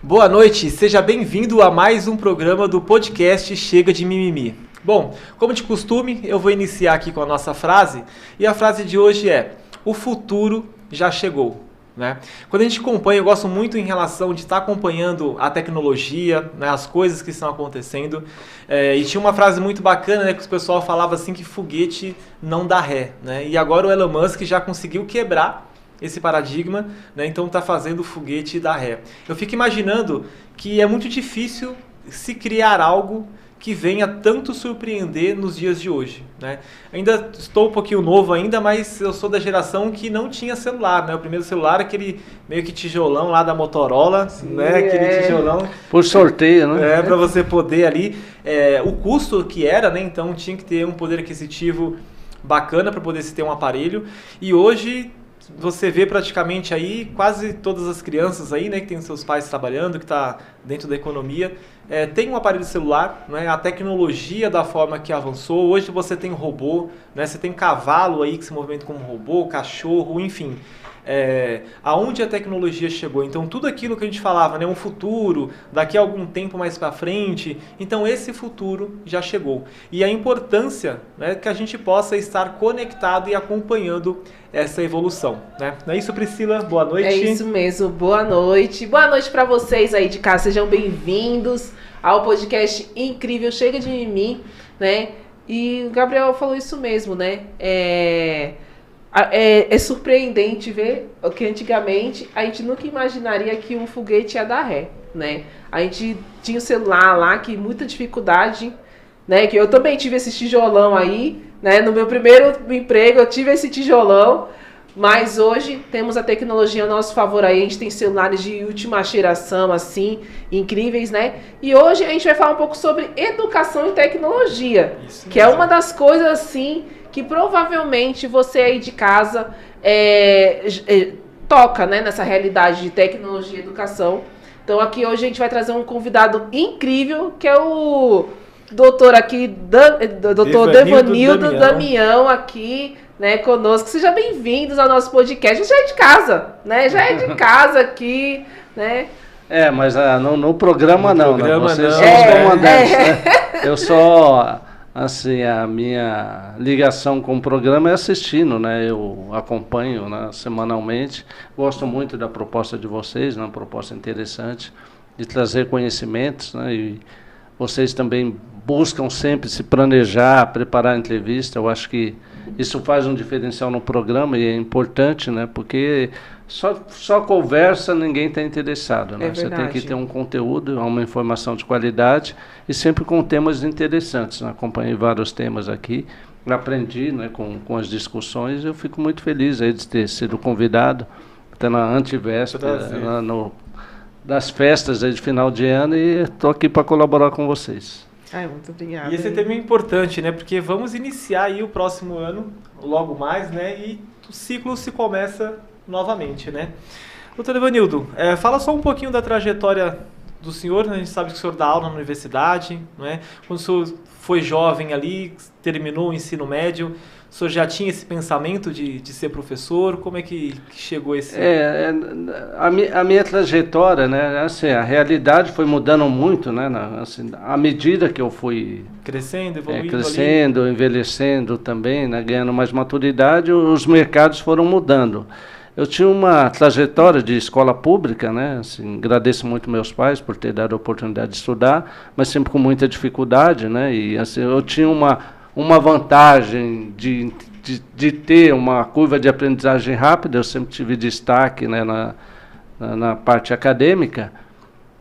Boa noite, seja bem-vindo a mais um programa do podcast Chega de Mimimi. Bom, como de costume, eu vou iniciar aqui com a nossa frase, e a frase de hoje é: o futuro já chegou. Né? Quando a gente acompanha, eu gosto muito em relação de estar acompanhando a tecnologia, né, as coisas que estão acontecendo, e tinha uma frase muito bacana, né, que o pessoal falava assim que foguete não dá ré, né? E agora o Elon Musk já conseguiu quebrar esse paradigma, né? Então está fazendo o foguete dar ré. Eu fico imaginando que é muito difícil se criar algo que venha tanto surpreender nos dias de hoje, né? Ainda estou um pouquinho novo ainda, mas eu sou da geração que não tinha celular, né? O primeiro celular, aquele meio que tijolão lá da Motorola, sim, né? Aquele tijolão por sorteio, né? Para você poder ali, o custo que era, né? Então tinha que ter um poder aquisitivo bacana para poder se ter um aparelho. E hoje você vê praticamente aí quase todas as crianças aí, né, que tem seus pais trabalhando, que está dentro da economia, tem um aparelho celular, né, a tecnologia da forma que avançou. Hoje você tem robô, né, você tem cavalo aí que se movimenta como robô, cachorro, enfim. Aonde a tecnologia chegou. Então tudo aquilo que a gente falava, né, um futuro, daqui a algum tempo mais para frente, então esse futuro já chegou. E a importância, né, que a gente possa estar conectado e acompanhando essa evolução, né? Não é isso, Priscila? Boa noite. É isso mesmo, boa noite. Boa noite para vocês aí de casa, sejam bem-vindos ao podcast incrível Chega de Mimimi, né? E o Gabriel falou isso mesmo, né? É surpreendente ver que antigamente a gente nunca imaginaria que um foguete ia dar ré, né? A gente tinha o celular lá, que muita dificuldade, né? Que eu também tive esse tijolão aí, né? No meu primeiro emprego eu tive esse tijolão, mas hoje temos a tecnologia a nosso favor aí, a gente tem celulares de última geração, assim, incríveis, né? E hoje a gente vai falar um pouco sobre educação e tecnologia, que é uma das coisas, assim, que provavelmente você aí de casa toca, né, nessa realidade de tecnologia e educação. Então aqui hoje a gente vai trazer um convidado incrível, que é o doutor aqui, doutor Devanildo Damião aqui, né, conosco. Sejam bem-vindos ao nosso podcast. Já é de casa, né? Já é de casa aqui, né? Mas no programa não, programa né? Vocês não. são os comandantes, né? Eu só, assim, a minha ligação com o programa é assistindo, né? Eu acompanho, né, semanalmente. Gosto muito da proposta de vocês, uma proposta interessante de trazer conhecimentos, né? E vocês também buscam sempre se planejar, preparar a entrevista. Eu acho que isso faz um diferencial no programa e é importante, né? Porque só conversa ninguém está interessado, né? Você tem que ter um conteúdo, uma informação de qualidade e sempre com temas interessantes, né? Acompanhei vários temas aqui, aprendi, né, com as discussões. Eu fico muito feliz aí de ter sido convidado até na antivéspera, das festas aí de final de ano, e estou aqui para colaborar com vocês. Muito obrigada. E esse tema é importante, né? Porque vamos iniciar aí o próximo ano, logo mais, né? E o ciclo se começa novamente, né? Doutor Evanildo, fala só um pouquinho da trajetória do senhor, né? A gente sabe que o senhor dá aula na universidade, né? Quando o senhor foi jovem ali, terminou o ensino médio, o senhor já tinha esse pensamento de ser professor? Como é que chegou esse... A minha trajetória, né, assim, a realidade foi mudando muito, né, assim, à medida que eu fui crescendo, evoluindo, envelhecendo também, né, ganhando mais maturidade, os mercados foram mudando. Eu tinha uma trajetória de escola pública, né, assim, agradeço muito meus pais por ter dado a oportunidade de estudar, mas sempre com muita dificuldade, né, e assim, eu tinha uma vantagem de ter uma curva de aprendizagem rápida. Eu sempre tive destaque, né, na parte acadêmica,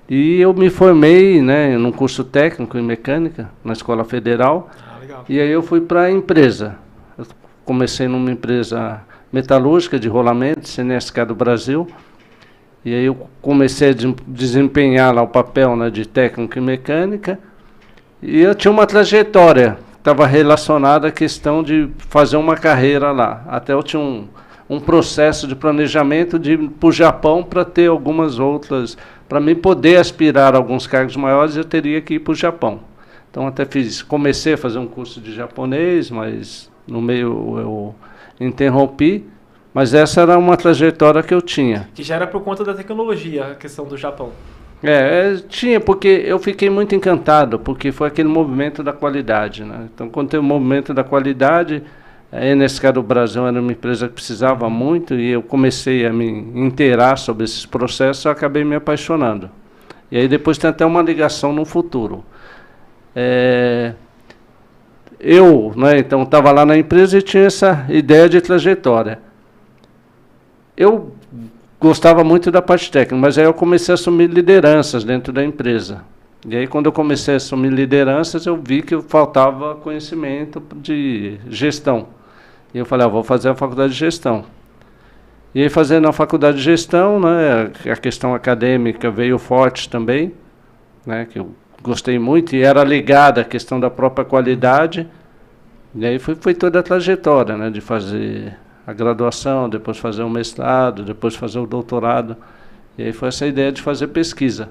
e eu me formei, né, num curso técnico em mecânica na Escola Federal. Legal. E aí eu fui para a empresa. Eu comecei numa empresa metalúrgica de rolamento, CNSK do Brasil, e aí eu comecei a desempenhar lá o papel, né, de técnico em mecânica, e eu tinha uma trajetória estava relacionada à questão de fazer uma carreira lá. Até eu tinha um processo de planejamento de ir para o Japão para ter algumas outras... Para mim poder aspirar a alguns cargos maiores, eu teria que ir para o Japão. Então até comecei a fazer um curso de japonês, mas no meio eu interrompi. Mas essa era uma trajetória que eu tinha. Que já era por conta da tecnologia, a questão do Japão. Tinha, porque eu fiquei muito encantado, porque foi aquele movimento da qualidade, né? Então, quando tem o movimento da qualidade, a NSK do Brasil era uma empresa que precisava muito e eu comecei a me inteirar sobre esses processos e acabei me apaixonando. E aí depois tem até uma ligação no futuro. Eu, né, então, estava lá na empresa e tinha essa ideia de trajetória. Eu gostava muito da parte técnica, mas aí eu comecei a assumir lideranças dentro da empresa. E aí, quando eu comecei a assumir lideranças, eu vi que faltava conhecimento de gestão. E eu falei, vou fazer a faculdade de gestão. E aí, fazendo a faculdade de gestão, né, a questão acadêmica veio forte também, né, que eu gostei muito, e era ligada à questão da própria qualidade. E aí foi toda a trajetória, né, de fazer a graduação, depois fazer o mestrado, depois fazer o doutorado. E aí foi essa ideia de fazer pesquisa.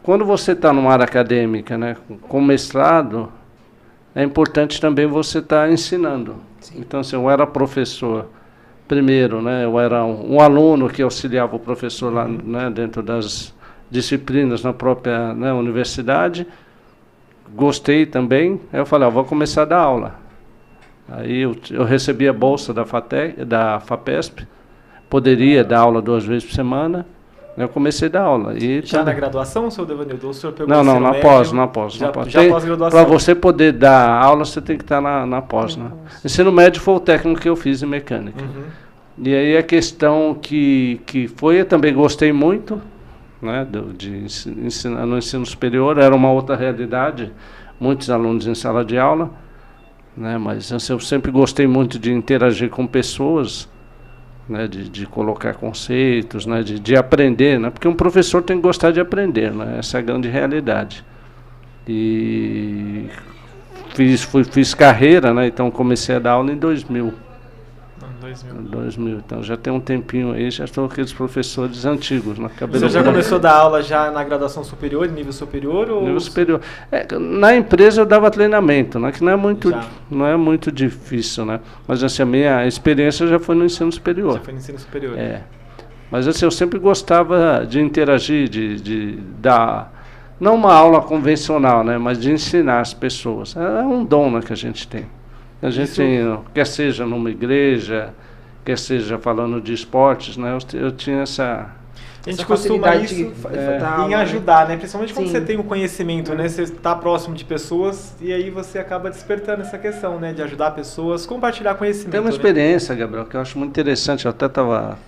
Quando você está numa área acadêmica, né, com mestrado, é importante também você estar ensinando. Sim. Então, se eu era professor, primeiro, né, eu era um aluno que auxiliava o professor lá, né, dentro das disciplinas na própria, né, universidade. Gostei também. Aí eu falei, vou começar a dar aula. Aí eu recebi a bolsa da FAPESP, poderia dar aula 2 vezes por semana. Eu comecei a dar aula. E já na graduação, seu Devanildo? Ou o senhor pegou não, na pós. Já pós-graduação. Para você poder dar aula, você tem que estar na pós. Né? Ensino médio foi o técnico que eu fiz em mecânica. E aí a questão que eu também gostei muito, né, de ensinar no ensino superior, era uma outra realidade, muitos alunos em sala de aula, né, mas eu sempre gostei muito de interagir com pessoas, né, de colocar conceitos, né, de aprender, né, porque um professor tem que gostar de aprender, né, essa é a grande realidade. E fiz carreira, né, então comecei a dar aula em 2000. 2000, então já tem um tempinho aí, já estou com aqueles professores antigos. Você já começou a dar aula já na graduação superior, nível superior? Ou... Nível superior. Na empresa eu dava treinamento, né, que não é muito difícil, né? Mas assim, a minha experiência já foi no ensino superior. Já foi no ensino superior. Mas assim, eu sempre gostava de interagir, de dar, não uma aula convencional, né, mas de ensinar as pessoas. É um dom, né, que a gente tem. A gente, quer seja numa igreja, quer seja falando de esportes, né? Eu tinha essa... A gente costuma isso em ajudar, né? Principalmente quando você tem o conhecimento, né? Você está próximo de pessoas e aí você acaba despertando essa questão, né? De ajudar pessoas, compartilhar conhecimento. Tem uma experiência, Gabriel, que eu acho muito interessante. Eu até estava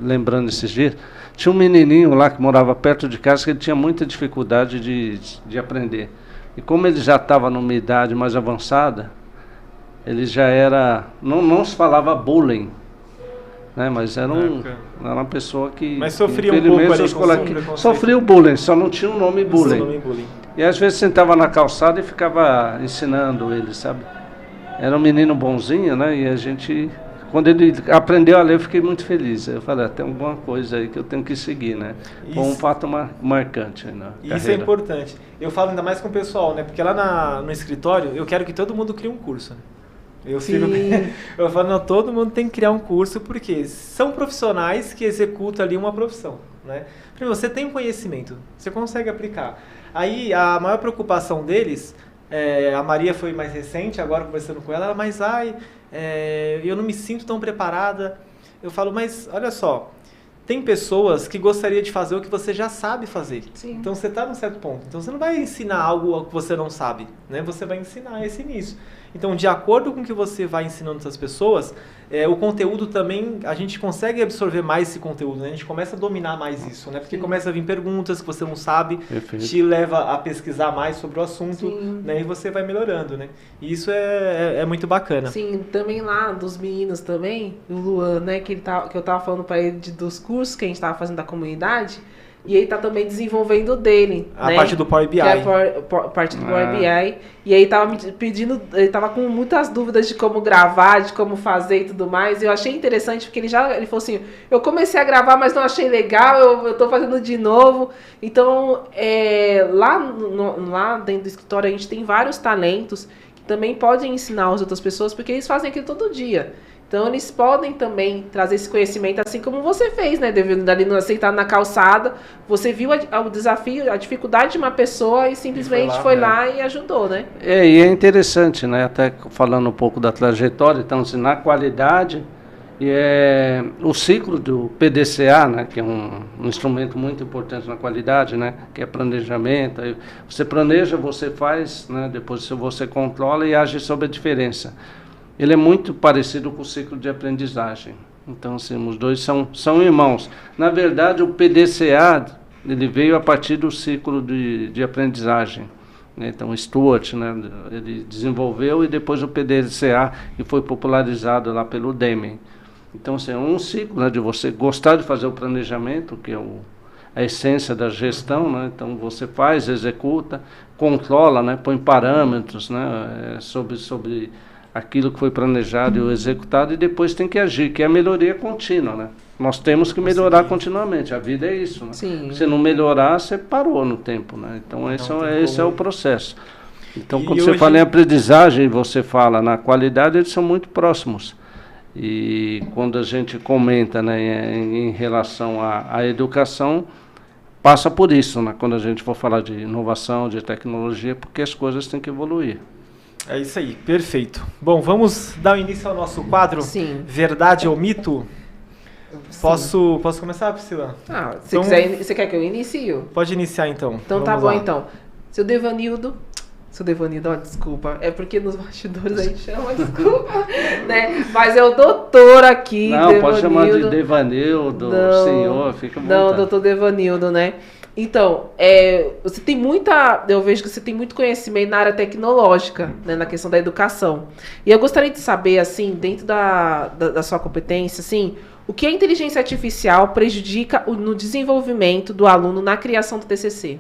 lembrando esses dias. Tinha um menininho lá que morava perto de casa que ele tinha muita dificuldade de aprender. E como ele já estava numa idade mais avançada, ele já era, não se falava bullying, né, mas era uma pessoa que... Mas sofria um pouco ali com sofria o bullying, só não tinha o nome bullying. E às vezes sentava na calçada e ficava ensinando ele, sabe? Era um menino bonzinho, né, e a gente... Quando ele aprendeu a ler, eu fiquei muito feliz. Eu falei, tem alguma coisa aí que eu tenho que seguir, né? Foi um fato marcante na carreira. Isso é importante. Eu falo ainda mais com o pessoal, né? Porque lá no escritório, eu quero que todo mundo crie um curso, né? Eu falo, não, todo mundo tem que criar um curso, porque são profissionais que executam ali uma profissão, né? Primeiro, você tem um conhecimento, você consegue aplicar. Aí, a maior preocupação deles, a Maria foi mais recente, agora conversando com ela, mas eu não me sinto tão preparada. Eu falo, mas olha só, tem pessoas que gostariam de fazer o que você já sabe fazer. Sim. Então você está num certo ponto. Então você não vai ensinar algo que você não sabe, né? Você vai ensinar esse início. Então, de acordo com o que você vai ensinando essas pessoas, o conteúdo também, a gente consegue absorver mais esse conteúdo, né? A gente começa a dominar mais isso, né? Porque começa a vir perguntas que você não sabe, te leva a pesquisar mais sobre o assunto, né? E você vai melhorando, né? E isso é muito bacana. Sim, também lá dos meninos também, o Luan, né? Que eu tava falando para ele dos cursos que a gente tava fazendo da comunidade. E ele tá também desenvolvendo o dele. A parte do Power BI. Que é a parte do Power BI. E aí tava me pedindo, ele tava com muitas dúvidas de como gravar, de como fazer e tudo mais. E eu achei interessante, porque ele falou assim, eu comecei a gravar, mas não achei legal, eu tô fazendo de novo. Então, lá dentro do escritório a gente tem vários talentos que também podem ensinar as outras pessoas, porque eles fazem aquilo todo dia. Então, eles podem também trazer esse conhecimento, assim como você fez, né? Devido ali no aceitar na calçada, você viu o desafio, a dificuldade de uma pessoa e simplesmente foi lá e ajudou, né? E é interessante, né? Até falando um pouco da trajetória, então, assim, na qualidade, o ciclo do PDCA, né? Que é um instrumento muito importante na qualidade, né? Que é planejamento. Aí você planeja, você faz, né? Depois você controla e age sobre a diferença. Ele é muito parecido com o ciclo de aprendizagem. Então, assim, os dois são irmãos. Na verdade, o PDCA, ele veio a partir do ciclo de aprendizagem. Né? Então, Stuart, né, ele desenvolveu, e depois o PDCA, que foi popularizado lá pelo Deming. Então, assim, é um ciclo, né, de você gostar de fazer o planejamento, que é a essência da gestão, né? Então, você faz, executa, controla, né, põe parâmetros, né, sobre aquilo que foi planejado e executado, e depois tem que agir, que é a melhoria contínua, né? Nós temos que melhorar continuamente, a vida é isso, né? Sim. Se não melhorar, você parou no tempo, né? Então esse é o processo. Então, quando você fala em aprendizagem, você fala na qualidade, eles são muito próximos. E quando a gente comenta, né, em relação à educação, passa por isso, né? Quando a gente for falar de inovação, de tecnologia, porque as coisas têm que evoluir. É isso aí, perfeito. Bom, vamos dar início ao nosso quadro. Sim. Verdade ou mito? Posso começar, Priscila? Se quiser, você quer que eu inicie? Pode iniciar, então. Então tá bom, então. Seu Devanildo, ó, desculpa, é porque nos bastidores a gente chama, desculpa, né? Mas é o doutor aqui, não, Devanildo. Pode chamar de Devanildo, senhor, fica bom. Não, doutor Devanildo, né? Então, você tem eu vejo que você tem muito conhecimento na área tecnológica, né, na questão da educação. E eu gostaria de saber, assim, dentro da sua competência, assim, o que a inteligência artificial prejudica no desenvolvimento do aluno na criação do TCC?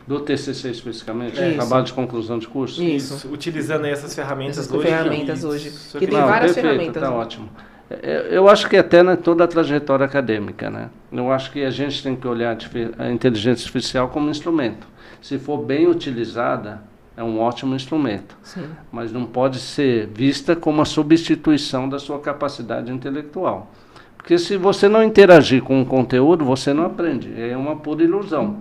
Do TCC especificamente? Trabalho de conclusão de curso? Isso. Utilizando aí essas ferramentas hoje. Que tem várias ferramentas. Tá ótimo. Eu acho que até toda a trajetória acadêmica, né? Eu acho que a gente tem que olhar a inteligência artificial como instrumento. Se for bem utilizada, é um ótimo instrumento. Sim. Mas não pode ser vista como a substituição da sua capacidade intelectual. Porque se você não interagir com o conteúdo, você não aprende. É uma pura ilusão.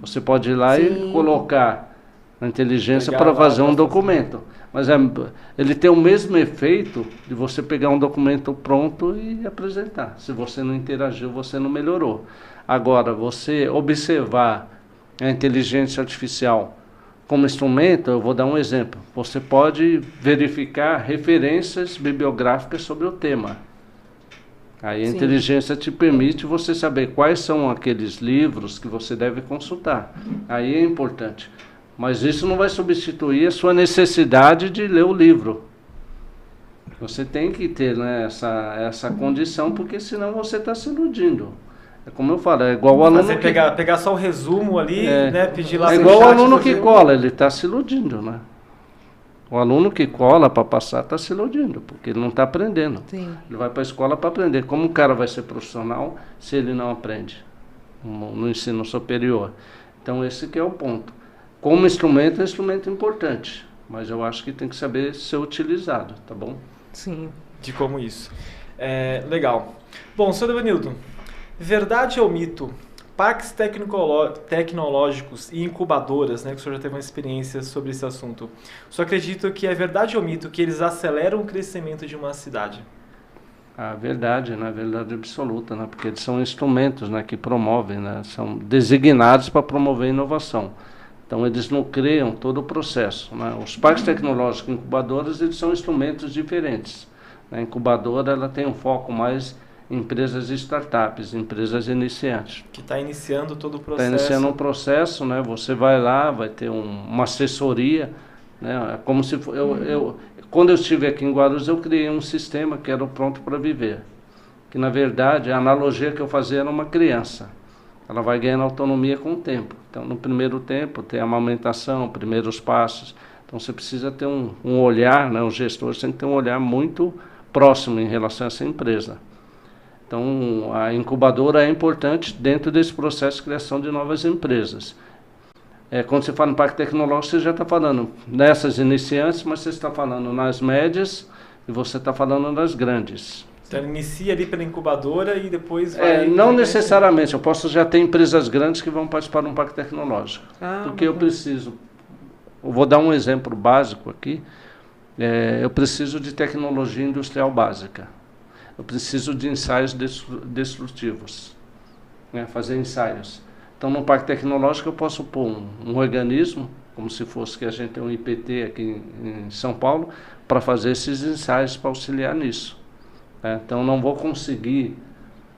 Você pode ir lá e colocar a inteligência para fazer um documento. Mas ele tem o mesmo efeito de você pegar um documento pronto e apresentar. Se você não interagiu, você não melhorou. Agora, você observar a inteligência artificial como instrumento, eu vou dar um exemplo. Você pode verificar referências bibliográficas sobre o tema. Aí a inteligência te permite você saber quais são aqueles livros que você deve consultar. Aí é importante. Mas isso não vai substituir a sua necessidade de ler o livro. Você tem que ter, né, essa condição, porque senão você está se iludindo. É como eu falo, é igual o aluno pegar só o resumo ali, né, pedir lá. É igual o aluno que cola, ele está se iludindo, né? O aluno que cola para passar está se iludindo, porque ele não está aprendendo. Sim. Ele vai para a escola para aprender. Como o cara vai ser profissional se ele não aprende no ensino superior? Então esse que é o ponto. Como instrumento, é um instrumento importante, mas eu acho que tem que saber ser utilizado, tá bom? Sim. De como isso. Legal. Bom, Sr. Devanildo, verdade ou mito? Parques tecnológicos e incubadoras, né, que o senhor já teve uma experiência sobre esse assunto. O senhor acredita que é verdade ou mito que eles aceleram o crescimento de uma cidade? A verdade, né? Verdade absoluta, né? Porque eles são instrumentos, né, que promovem, né? São designados para promover inovação. Então, eles não criam todo o processo, né? Os parques tecnológicos e incubadoras, eles são instrumentos diferentes. A incubadora, ela tem um foco mais em empresas e startups, empresas iniciantes. Que está iniciando todo o processo. Está iniciando um processo, né? Você vai lá, vai ter uma assessoria, né? É como se quando eu estive aqui em Guarulhos, eu criei um sistema que era o Pronto para Viver. Que, na verdade, a analogia que eu fazia era uma criança. Ela vai ganhando autonomia com o tempo. Então, no primeiro tempo, tem a amamentação, primeiros passos. Então, você precisa ter um olhar, né? Os gestores têm que ter um olhar muito próximo em relação a essa empresa. Então, a incubadora é importante dentro desse processo de criação de novas empresas. Quando você fala em parque tecnológico, você já está falando nessas iniciantes, mas você está falando nas médias e você está falando das grandes. Então inicia ali pela incubadora e depois vai... Não necessariamente, eu posso já ter empresas grandes que vão participar de um parque tecnológico. Porque eu vou dar um exemplo básico aqui, eu preciso de tecnologia industrial básica, eu preciso de ensaios destrutivos, né, fazer ensaios. Então no parque tecnológico eu posso pôr um organismo, como se fosse que a gente tem um IPT aqui em São Paulo, para fazer esses ensaios para auxiliar nisso. Então não vou conseguir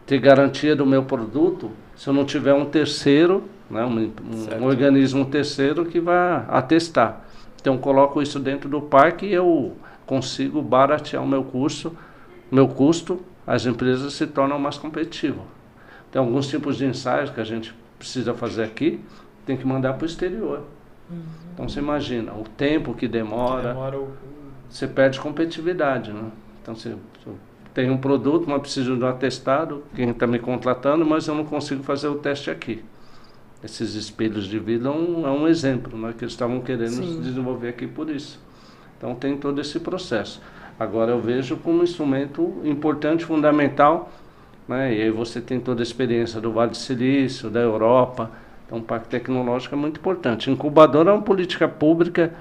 ter garantia do meu produto se eu não tiver um terceiro, né, um organismo terceiro que vai atestar. Então eu coloco isso dentro do parque e eu consigo baratear o meu custo, as empresas se tornam mais competitivas. Tem alguns tipos de ensaios que a gente precisa fazer aqui, tem que mandar para o exterior. Então você imagina, o tempo que demora você perde competitividade, né? Então você tem um produto, mas preciso de um atestado, quem está me contratando, mas eu não consigo fazer o teste aqui. Esses espelhos de vidro é um exemplo, né, que eles estavam querendo desenvolver aqui por isso. Então tem todo esse processo. Agora eu vejo como um instrumento importante, fundamental, né, e aí você tem toda a experiência do Vale do Silício, da Europa, então o parque tecnológico é muito importante. Incubadora é uma política pública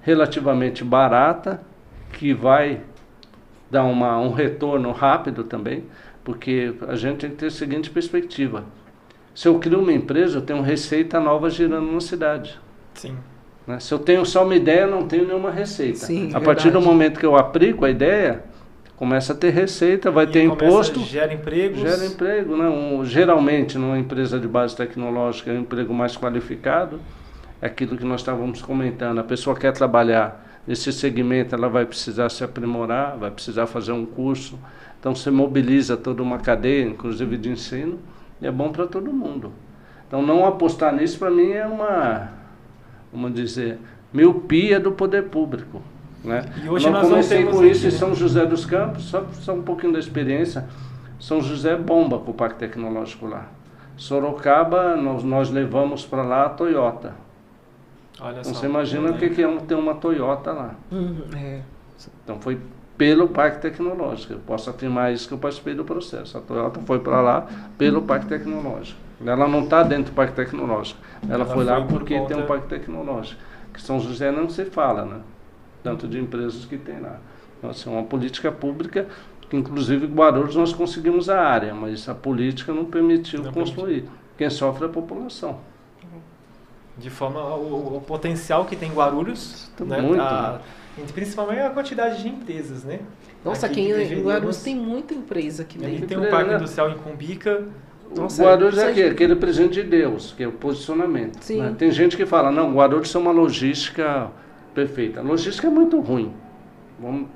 relativamente barata, que vai dar um retorno rápido também, porque a gente tem que ter a seguinte perspectiva. Se eu crio uma empresa, eu tenho receita nova girando na cidade. Sim. Né? Se eu tenho só uma ideia, não tenho nenhuma receita. Sim, a partir do momento que eu aplico a ideia, começa a ter receita, vai ter imposto. Gera empregos. Gera emprego. Né? Geralmente, numa empresa de base tecnológica, é um emprego mais qualificado. É aquilo que nós estávamos comentando. A pessoa quer trabalhar nesse segmento, ela vai precisar se aprimorar, vai precisar fazer um curso. Então, você mobiliza toda uma cadeia, inclusive de ensino, e é bom para todo mundo. Então, não apostar nisso, para mim, é uma, vamos dizer, miopia do poder público. Né? E hoje eu comecei com isso em né? São José dos Campos, só um pouquinho da experiência. São José bomba com o Parque Tecnológico lá. Sorocaba, nós levamos para lá a Toyota. Olha então só, você imagina o que é ter uma Toyota lá. É. Então foi pelo Parque Tecnológico. Eu posso afirmar isso que eu participei do processo. A Toyota foi para lá pelo Parque Tecnológico. Ela não está dentro do Parque Tecnológico. Ela foi lá porque tem um Parque Tecnológico. Que São José não se fala, né? Tanto de empresas que tem lá. Então, assim, é uma política pública que, inclusive, em Guarulhos nós conseguimos a área, mas a política não permitiu construir. Quem sofre é a população. De forma, o potencial que tem em Guarulhos, né? Muito, principalmente a quantidade de empresas, né? Nossa, aqui em Guarulhos tem muita empresa aqui dentro. Tem um parque industrial em Cumbica. Nossa, Guarulhos é aquele presente de Deus, que é o posicionamento. Né? Tem gente que fala, não, Guarulhos é uma logística perfeita. A logística é muito ruim.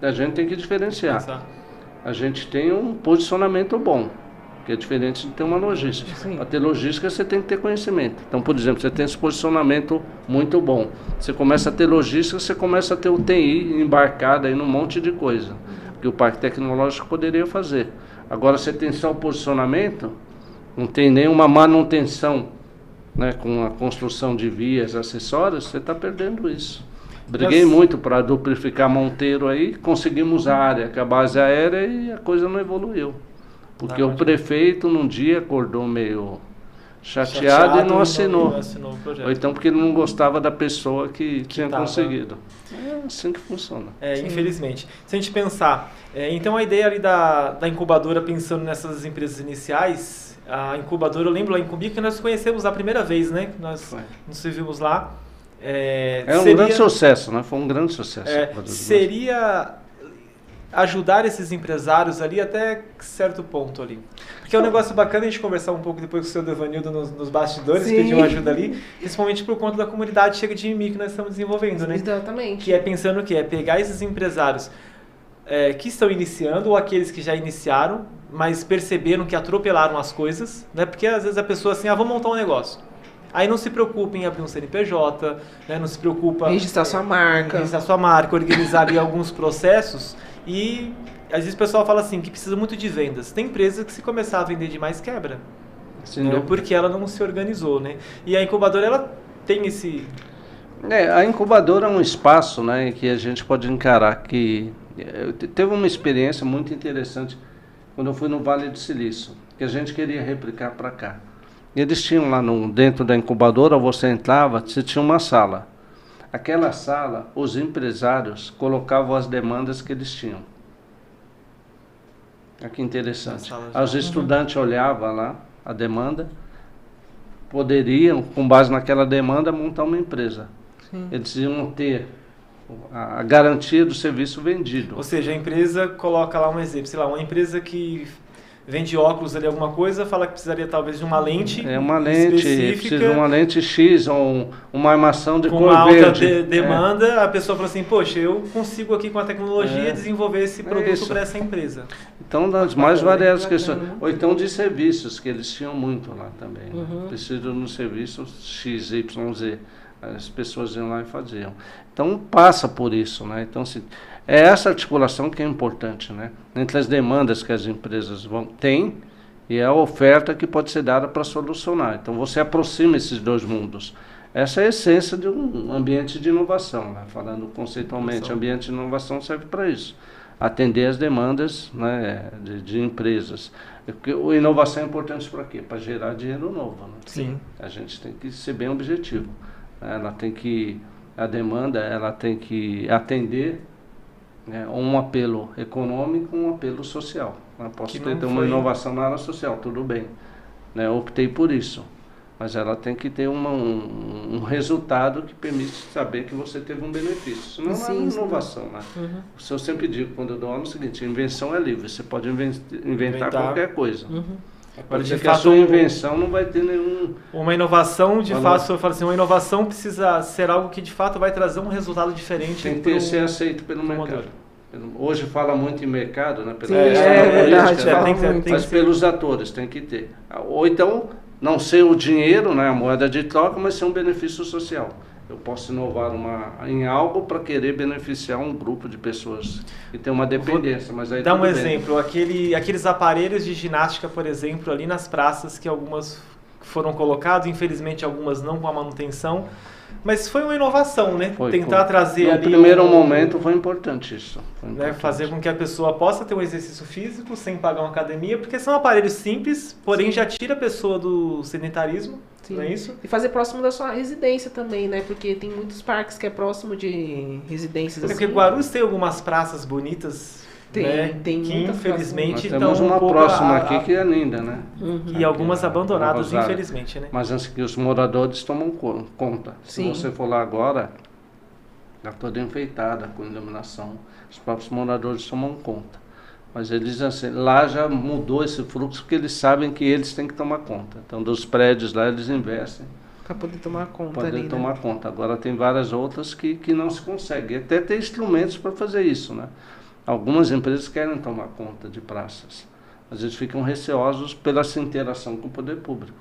A gente tem que diferenciar. A gente tem um posicionamento bom, que é diferente de ter uma logística. Para ter logística, você tem que ter conhecimento. Então, por exemplo, você tem esse posicionamento muito bom. Você começa a ter logística, você começa a ter o TI embarcado aí num monte de coisa, que o Parque Tecnológico poderia fazer. Agora, você tem só o posicionamento, não tem nenhuma manutenção, né, com a construção de vias, acessórios, você está perdendo isso. Briguei muito para duplicar Monteiro aí, conseguimos a área, que é a base aérea, e a coisa não evoluiu. Porque o prefeito num dia acordou meio chateado e não assinou. O projeto. Ou então porque ele não gostava da pessoa que tinha conseguido. É assim que funciona. Infelizmente. Se a gente pensar, então a ideia ali da incubadora, pensando nessas empresas iniciais, a incubadora, eu lembro lá em Cumbica que nós conhecemos a primeira vez, né? Nós nos servimos lá. Um grande sucesso, né? Foi um grande sucesso. Seria ajudar esses empresários ali até certo ponto ali. Porque é um negócio bacana a gente conversar um pouco depois com o seu Devanildo nos bastidores, pedir uma ajuda ali, principalmente por conta da comunidade Chega de Mimimi que nós estamos desenvolvendo, né? Exatamente. Que é pensando o quê? É pegar esses empresários que estão iniciando ou aqueles que já iniciaram, mas perceberam que atropelaram as coisas, né? Porque às vezes a pessoa assim, vamos montar um negócio. Aí não se preocupa em abrir um CNPJ, né? Não se preocupa... Registrar sua marca. Organizar ali alguns processos. E às vezes o pessoal fala assim, que precisa muito de vendas. Tem empresa que se começar a vender demais quebra. Né? Porque ela não se organizou, né? E a incubadora, ela tem esse... A incubadora é um espaço, né, em que a gente pode encarar que Teve uma experiência muito interessante quando eu fui no Vale do Silício, que a gente queria replicar para cá. Eles tinham lá dentro da incubadora, você entrava, você tinha uma sala. Aquela sala, os empresários colocavam as demandas que eles tinham. Olha que interessante. Os estudantes olhavam lá a demanda, poderiam, com base naquela demanda, montar uma empresa. Sim. Eles iam ter a garantia do serviço vendido. Ou seja, a empresa coloca lá um exemplo, sei lá, uma empresa que vende óculos ali, alguma coisa, fala que precisaria talvez de uma lente precisa de uma lente X ou uma armação de com cor uma verde. alta demanda, a pessoa fala assim, poxa, eu consigo aqui com a tecnologia desenvolver esse produto para essa empresa. Então, das mais variadas questões. Ou então de serviços, que eles tinham muito lá também. Né? Preciso no serviço X, Y, Z. As pessoas iam lá e faziam. Então, passa por isso, né? Então, é essa articulação que é importante, né? Entre as demandas que as empresas têm e a oferta que pode ser dada para solucionar. Então, você aproxima esses dois mundos. Essa é a essência de um ambiente de inovação, né? Falando conceitualmente, ambiente de inovação serve para isso. Atender as demandas, né, de empresas. A inovação é importante para quê? Para gerar dinheiro novo. Né? Sim. A gente tem que ser bem objetivo. A demanda, ela tem que atender, né, um apelo econômico, um apelo social. Eu posso ter uma inovação na área social, tudo bem. Né, optei por isso. Mas ela tem que ter um resultado que permite saber que você teve um benefício. Senão não é uma inovação. Né? Isso eu sempre digo quando eu dou aula, é o seguinte, a invenção é livre, você pode inventar qualquer coisa. Agora, de fato, a sua invenção não vai ter nenhum... Uma inovação, de fato, eu falo assim, uma inovação precisa ser algo que de fato vai trazer um resultado diferente. Tem que ser aceito pelo mercado. Hoje fala muito em mercado, né? Pela questão política, mas pelos atores tem que ter. Ou então, não ser o dinheiro, né, a moeda de troca, mas ser um benefício social. Eu posso inovar em algo para querer beneficiar um grupo de pessoas que tem uma dependência. Mas aí dá um exemplo, aqueles aparelhos de ginástica, por exemplo, ali nas praças, que algumas foram colocados, infelizmente algumas não com a manutenção, mas foi uma inovação, né? Tentar trazer ali... No primeiro momento foi importante isso. Né? Fazer com que a pessoa possa ter um exercício físico sem pagar uma academia, porque são aparelhos simples, porém já tira a pessoa do sedentarismo. Sim. Não é isso? E fazer próximo da sua residência também, né? Porque tem muitos parques que é próximo de residências. Porque Guarulhos tem algumas praças bonitas, tem que infelizmente estão uma próxima aqui que é linda, né? E algumas abandonadas, infelizmente, né? Mas antes que os moradores tomam conta. Sim. Se você for lá agora, está toda enfeitada com iluminação. Os próprios moradores tomam conta. Mas eles, assim, lá já mudou esse fluxo porque eles sabem que eles têm que tomar conta. Então, dos prédios lá, eles investem. Para poder tomar conta ali, tomar conta. Agora, tem várias outras que não se conseguem. Até ter instrumentos para fazer isso, né? Algumas empresas querem tomar conta de praças. Às vezes ficam receosos pela essa interação com o poder público.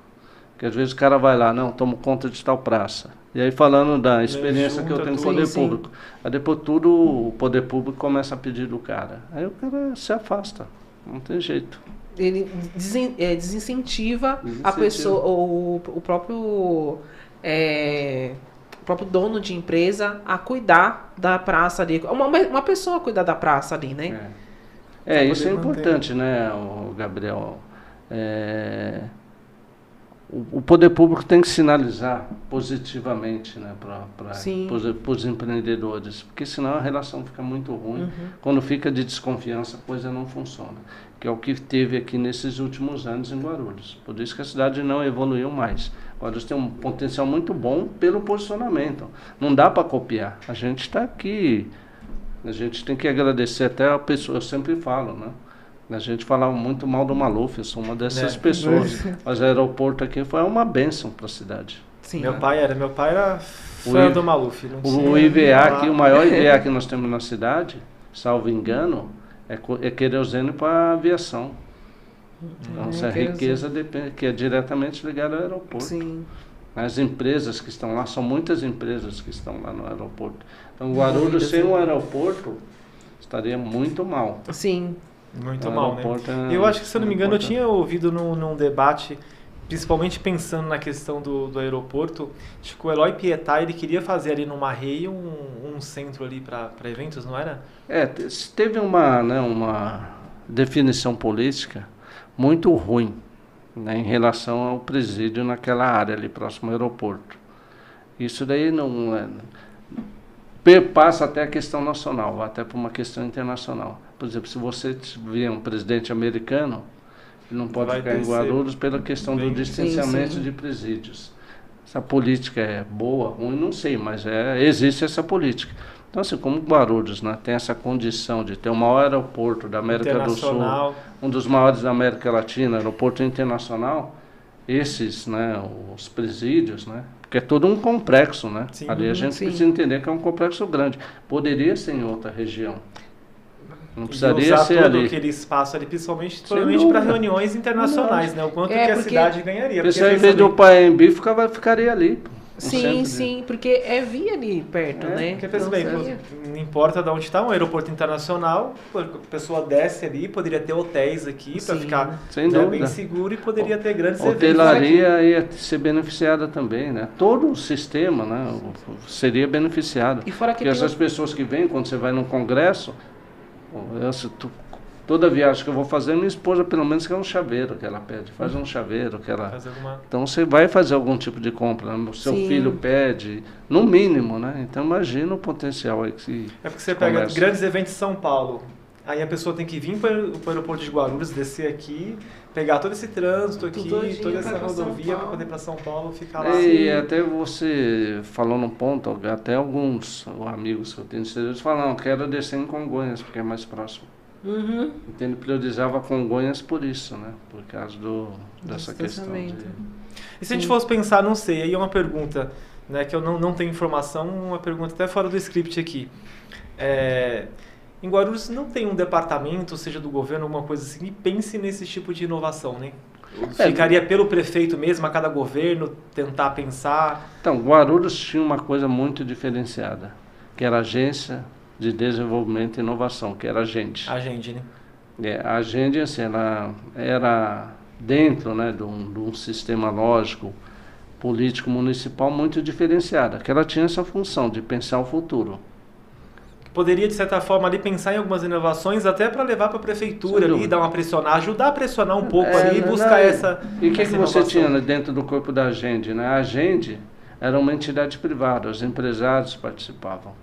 Porque às vezes o cara vai lá, não, tomo conta de tal praça. E aí falando da experiência que eu tenho com o poder público. Aí depois tudo o poder público começa a pedir do cara. Aí o cara se afasta, não tem jeito. Ele desincentiva a pessoa, o próprio dono de empresa a cuidar da praça ali. Uma pessoa cuidar da praça ali, né? Isso é importante, né, Gabriel? O poder público tem que sinalizar positivamente, né, para os empreendedores, porque senão a relação fica muito ruim. Quando fica de desconfiança, a coisa não funciona, que é o que teve aqui nesses últimos anos em Guarulhos. Por isso que a cidade não evoluiu mais. Guarulhos tem um potencial muito bom pelo posicionamento. Não dá para copiar. A gente está aqui, a gente tem que agradecer até a pessoa, eu sempre falo, né? A gente falava muito mal do Maluf, eu sou uma dessas pessoas. Mas o aeroporto aqui foi uma bênção para a cidade. Sim, meu pai era fã do Maluf. O IVA aqui, o maior IVA que nós temos na cidade, salvo engano, é querosene para aviação. Então, essa riqueza depende, que é diretamente ligada ao aeroporto. Sim. As empresas que estão lá, são muitas empresas que estão lá no aeroporto. Então, Guarulhos sem um aeroporto estaria muito mal. Sim. Muito mal, né? Eu acho que, se eu não me engano, eu tinha ouvido num debate principalmente pensando na questão do aeroporto, acho que o Eloy Pietá, ele queria fazer ali no Marreio um centro ali para eventos, não era? Teve uma definição política muito ruim, né, em relação ao presídio naquela área ali próximo ao aeroporto. Isso daí passa até a questão nacional, até por uma questão internacional. Por exemplo, se você vê um presidente americano, ele não pode ficar em Guarulhos pela questão do distanciamento de presídios. Essa política é boa, ruim, não sei, mas existe essa política. Então, assim, como Guarulhos, né, tem essa condição de ter o maior aeroporto da América do Sul, um dos maiores da América Latina, aeroporto internacional, esses, né, os presídios, né, porque é todo um complexo, né? Sim, ali a gente precisa entender que é um complexo grande. Poderia ser em outra região. Não precisaria usar ser todo ali. Aquele espaço ali, principalmente para reuniões internacionais, né? O quanto que a cidade ganharia. Porque em vez do Paembi, ficaria ali. Sim, porque via ali perto, né? Porque, pensa bem, não importa de onde está, um aeroporto internacional, a pessoa desce ali, poderia ter hotéis aqui para ficar bem seguro e poderia ter grandes eventos. A hotelaria ia ser beneficiada também, né? Todo o sistema, né, seria beneficiado. E fora que porque essas pessoas que vêm, quando você vai num congresso, toda viagem que eu vou fazer, minha esposa pelo menos quer um chaveiro que ela pede. Faz um chaveiro que ela... Então você vai fazer algum tipo de compra, né? O seu filho pede, no mínimo, né? Então imagina o potencial aí que porque você pega grandes eventos em São Paulo, aí a pessoa tem que vir para o aeroporto de Guarulhos, descer aqui, pegar todo esse trânsito aqui, toda essa rodovia para poder ir para São Paulo, ficar lá. E até você falou num ponto, até alguns amigos que eu tenho de eles falam, quero descer em Congonhas, porque é mais próximo. Então ele priorizava Congonhas por isso, né? Por causa dessa questão de... E se a gente fosse pensar, não sei, aí é uma pergunta, né, que eu não tenho informação, uma pergunta até fora do script aqui. Em Guarulhos não tem um departamento, seja do governo, alguma coisa assim, que pense nesse tipo de inovação, né? Ficaria pelo prefeito mesmo, a cada governo, tentar pensar... Então, Guarulhos tinha uma coisa muito diferenciada, que era a Agência de Desenvolvimento e Inovação, que era a Agende. A Agende, né? A Agende, assim, ela era dentro, né, de um sistema lógico, político, municipal muito diferenciada, que ela tinha essa função de pensar o futuro. Poderia, de certa forma, ali pensar em algumas inovações, até para levar para a prefeitura ali, dar uma pressionar, ajudar a pressionar um pouco ali e buscar essa... E o que você tinha, né, dentro do corpo da Agende, né? A Agende era uma entidade privada, os empresários participavam.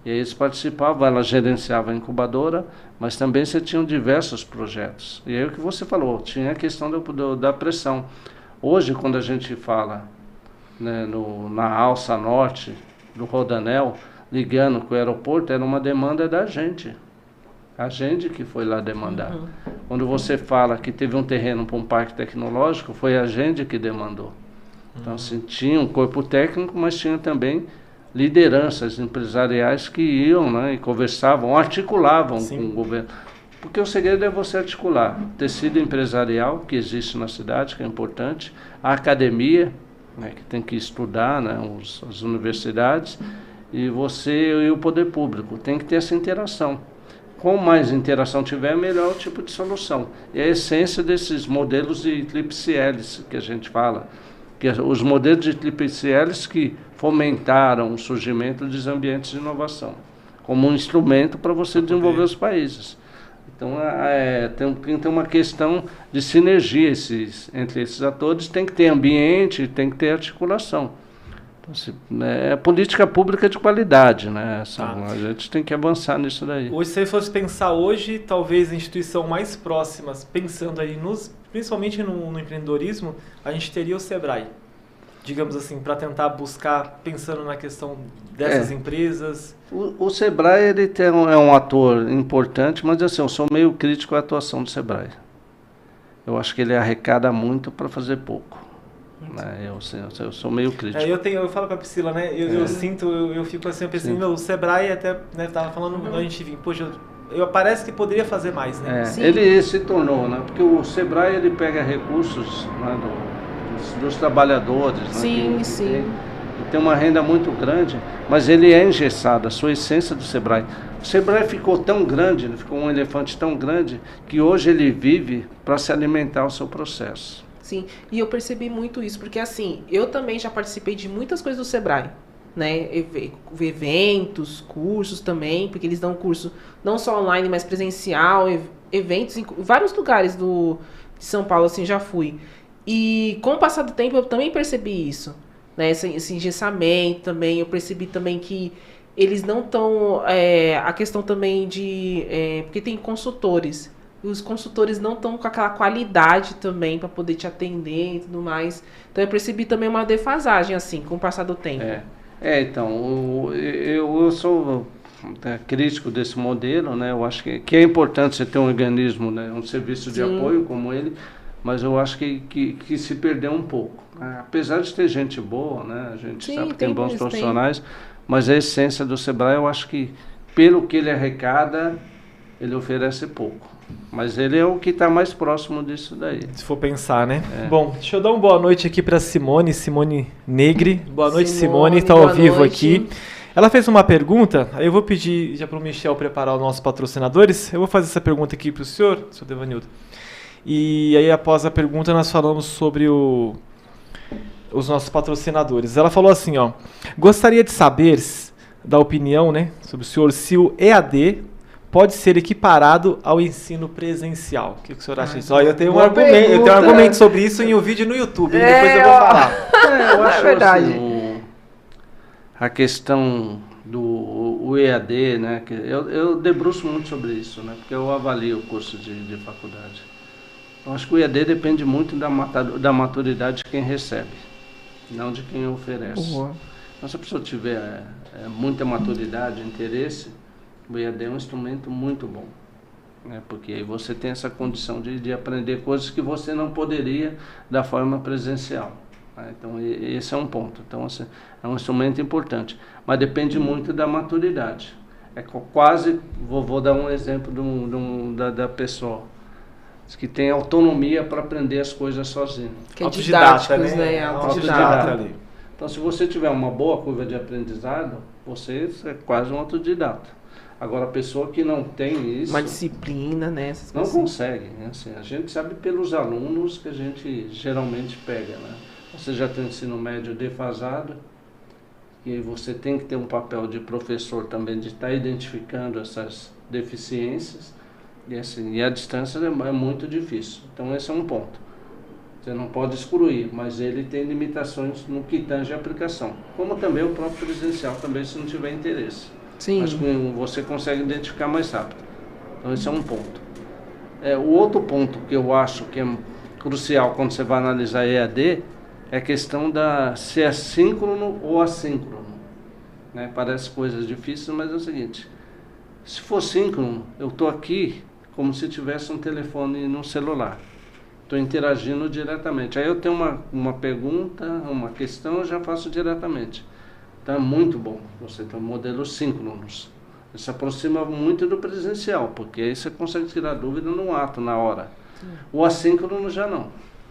E aí eles participavam, ela gerenciava a incubadora, mas também você tinha diversos projetos. E aí o que você falou, tinha a questão da pressão. Hoje, quando a gente fala, né, na Alça Norte, do Rodanel, ligando com o aeroporto, era uma demanda da gente. A gente que foi lá demandar. Quando você fala que teve um terreno para um parque tecnológico, foi a gente que demandou. Então, assim, tinha um corpo técnico, mas tinha também lideranças empresariais que iam, né, e conversavam, articulavam com o governo. Porque o segredo é você articular o tecido empresarial que existe na cidade, que é importante, a academia, né, que tem que estudar, né, as universidades, e você e o poder público. Tem que ter essa interação. Quanto mais interação tiver, melhor o tipo de solução. E a essência desses modelos de tríplice hélice que a gente fala, que os modelos de tríplice hélice que fomentaram o surgimento dos ambientes de inovação, como um instrumento para você desenvolver os países. Então, tem uma questão de sinergia entre esses atores, tem que ter ambiente, tem que ter articulação. É política pública de qualidade, né? A gente tem que avançar nisso daí. Hoje, se você fosse pensar hoje, talvez a instituição mais próxima, pensando aí principalmente no empreendedorismo, a gente teria o Sebrae, digamos assim, para tentar buscar, pensando na questão dessas empresas. O Sebrae ele é um ator importante, mas assim, eu sou meio crítico à atuação do Sebrae. Eu acho que ele arrecada muito para fazer pouco. Né? Eu sou meio crítico. Eu falo para a Priscila, né? Eu sinto, eu fico assim, eu pensei, o Sebrae até, né, tava falando, a gente vinha, poxa, parece que poderia fazer mais, né? Ele se tornou, né? Porque o Sebrae ele pega recursos, né, dos trabalhadores, né? Sim. Tem uma renda muito grande, mas ele é engessado, a sua essência do Sebrae. O Sebrae ficou tão grande, ele ficou um elefante tão grande, que hoje ele vive para se alimentar o seu processo. Sim, e eu percebi muito isso, porque assim, eu também já participei de muitas coisas do Sebrae, né? Eventos, cursos também, porque eles dão curso não só online, mas presencial, eventos em vários lugares de São Paulo, assim, já fui. E com o passar do tempo eu também percebi isso, né? Esse engessamento também, eu percebi também que eles não estão, a questão também de, porque tem consultores, e os consultores não estão com aquela qualidade também para poder te atender e tudo mais. Então eu percebi também uma defasagem, assim, com o passar do tempo. Então, eu sou crítico desse modelo, né? Eu acho que é importante você ter um organismo, né? Um serviço de apoio como ele, mas eu acho que se perdeu um pouco. Né? Apesar de ter gente boa, né? A gente sabe que tem bons profissionais, mas a essência do Sebrae, eu acho que pelo que ele arrecada, ele oferece pouco. Mas ele é o que está mais próximo disso daí. Se for pensar, né? Bom, deixa eu dar uma boa noite aqui para Simone Negri. Boa noite, Simone, está ao vivo aqui. Ela fez uma pergunta, aí eu vou pedir já para o Michel preparar os nossos patrocinadores. Eu vou fazer essa pergunta aqui para o senhor Devanildo. E aí, após a pergunta, nós falamos sobre os nossos patrocinadores. Ela falou assim, ó, gostaria de saber da opinião, né, sobre o senhor se o EAD pode ser equiparado ao ensino presencial. O que o senhor acha disso? Eu tenho um argumento sobre isso em um vídeo no YouTube, depois eu vou falar. Eu acho verdade. Assim, a questão do EAD, né, que eu debruço muito sobre isso, né, porque eu avalio o curso de faculdade. Eu acho que o EAD depende muito da maturidade de quem recebe, não de quem oferece. Então, se a pessoa tiver muita maturidade, interesse, o EAD é um instrumento muito bom, né? Porque aí você tem essa condição de aprender coisas que você não poderia da forma presencial. Né? Então, esse é um ponto. Então, assim, é um instrumento importante, mas depende muito da maturidade. Vou dar um exemplo da pessoa que tem autonomia para aprender as coisas sozinho. Que é didáticos, né? Autodidata. Então, se você tiver uma boa curva de aprendizado, você é quase um autodidata. Agora, a pessoa que não tem isso... Uma disciplina, né? Não consegue. Né? Assim, a gente sabe pelos alunos que a gente geralmente pega. Né? Você já tem o ensino médio defasado, e você tem que ter um papel de professor também, de estar identificando essas deficiências, e, assim, a distância é muito difícil. Então, esse é um ponto. Você não pode excluir, mas ele tem limitações no que tange a aplicação. Como também o próprio presencial, também se não tiver interesse. Sim. Mas você consegue identificar mais rápido. Então esse é um ponto. O outro ponto que eu acho que é crucial quando você vai analisar EAD é a questão se é síncrono ou assíncrono. Né? Parece coisas difíceis, mas é o seguinte. Se for síncrono, eu estou aqui como se tivesse um telefone no celular. Estou interagindo diretamente. Aí eu tenho uma pergunta, uma questão, eu já faço diretamente. Então é muito bom você ter modelos síncronos. Isso se aproxima muito do presencial, porque aí você consegue tirar dúvida no ato, na hora. O assíncrono já não,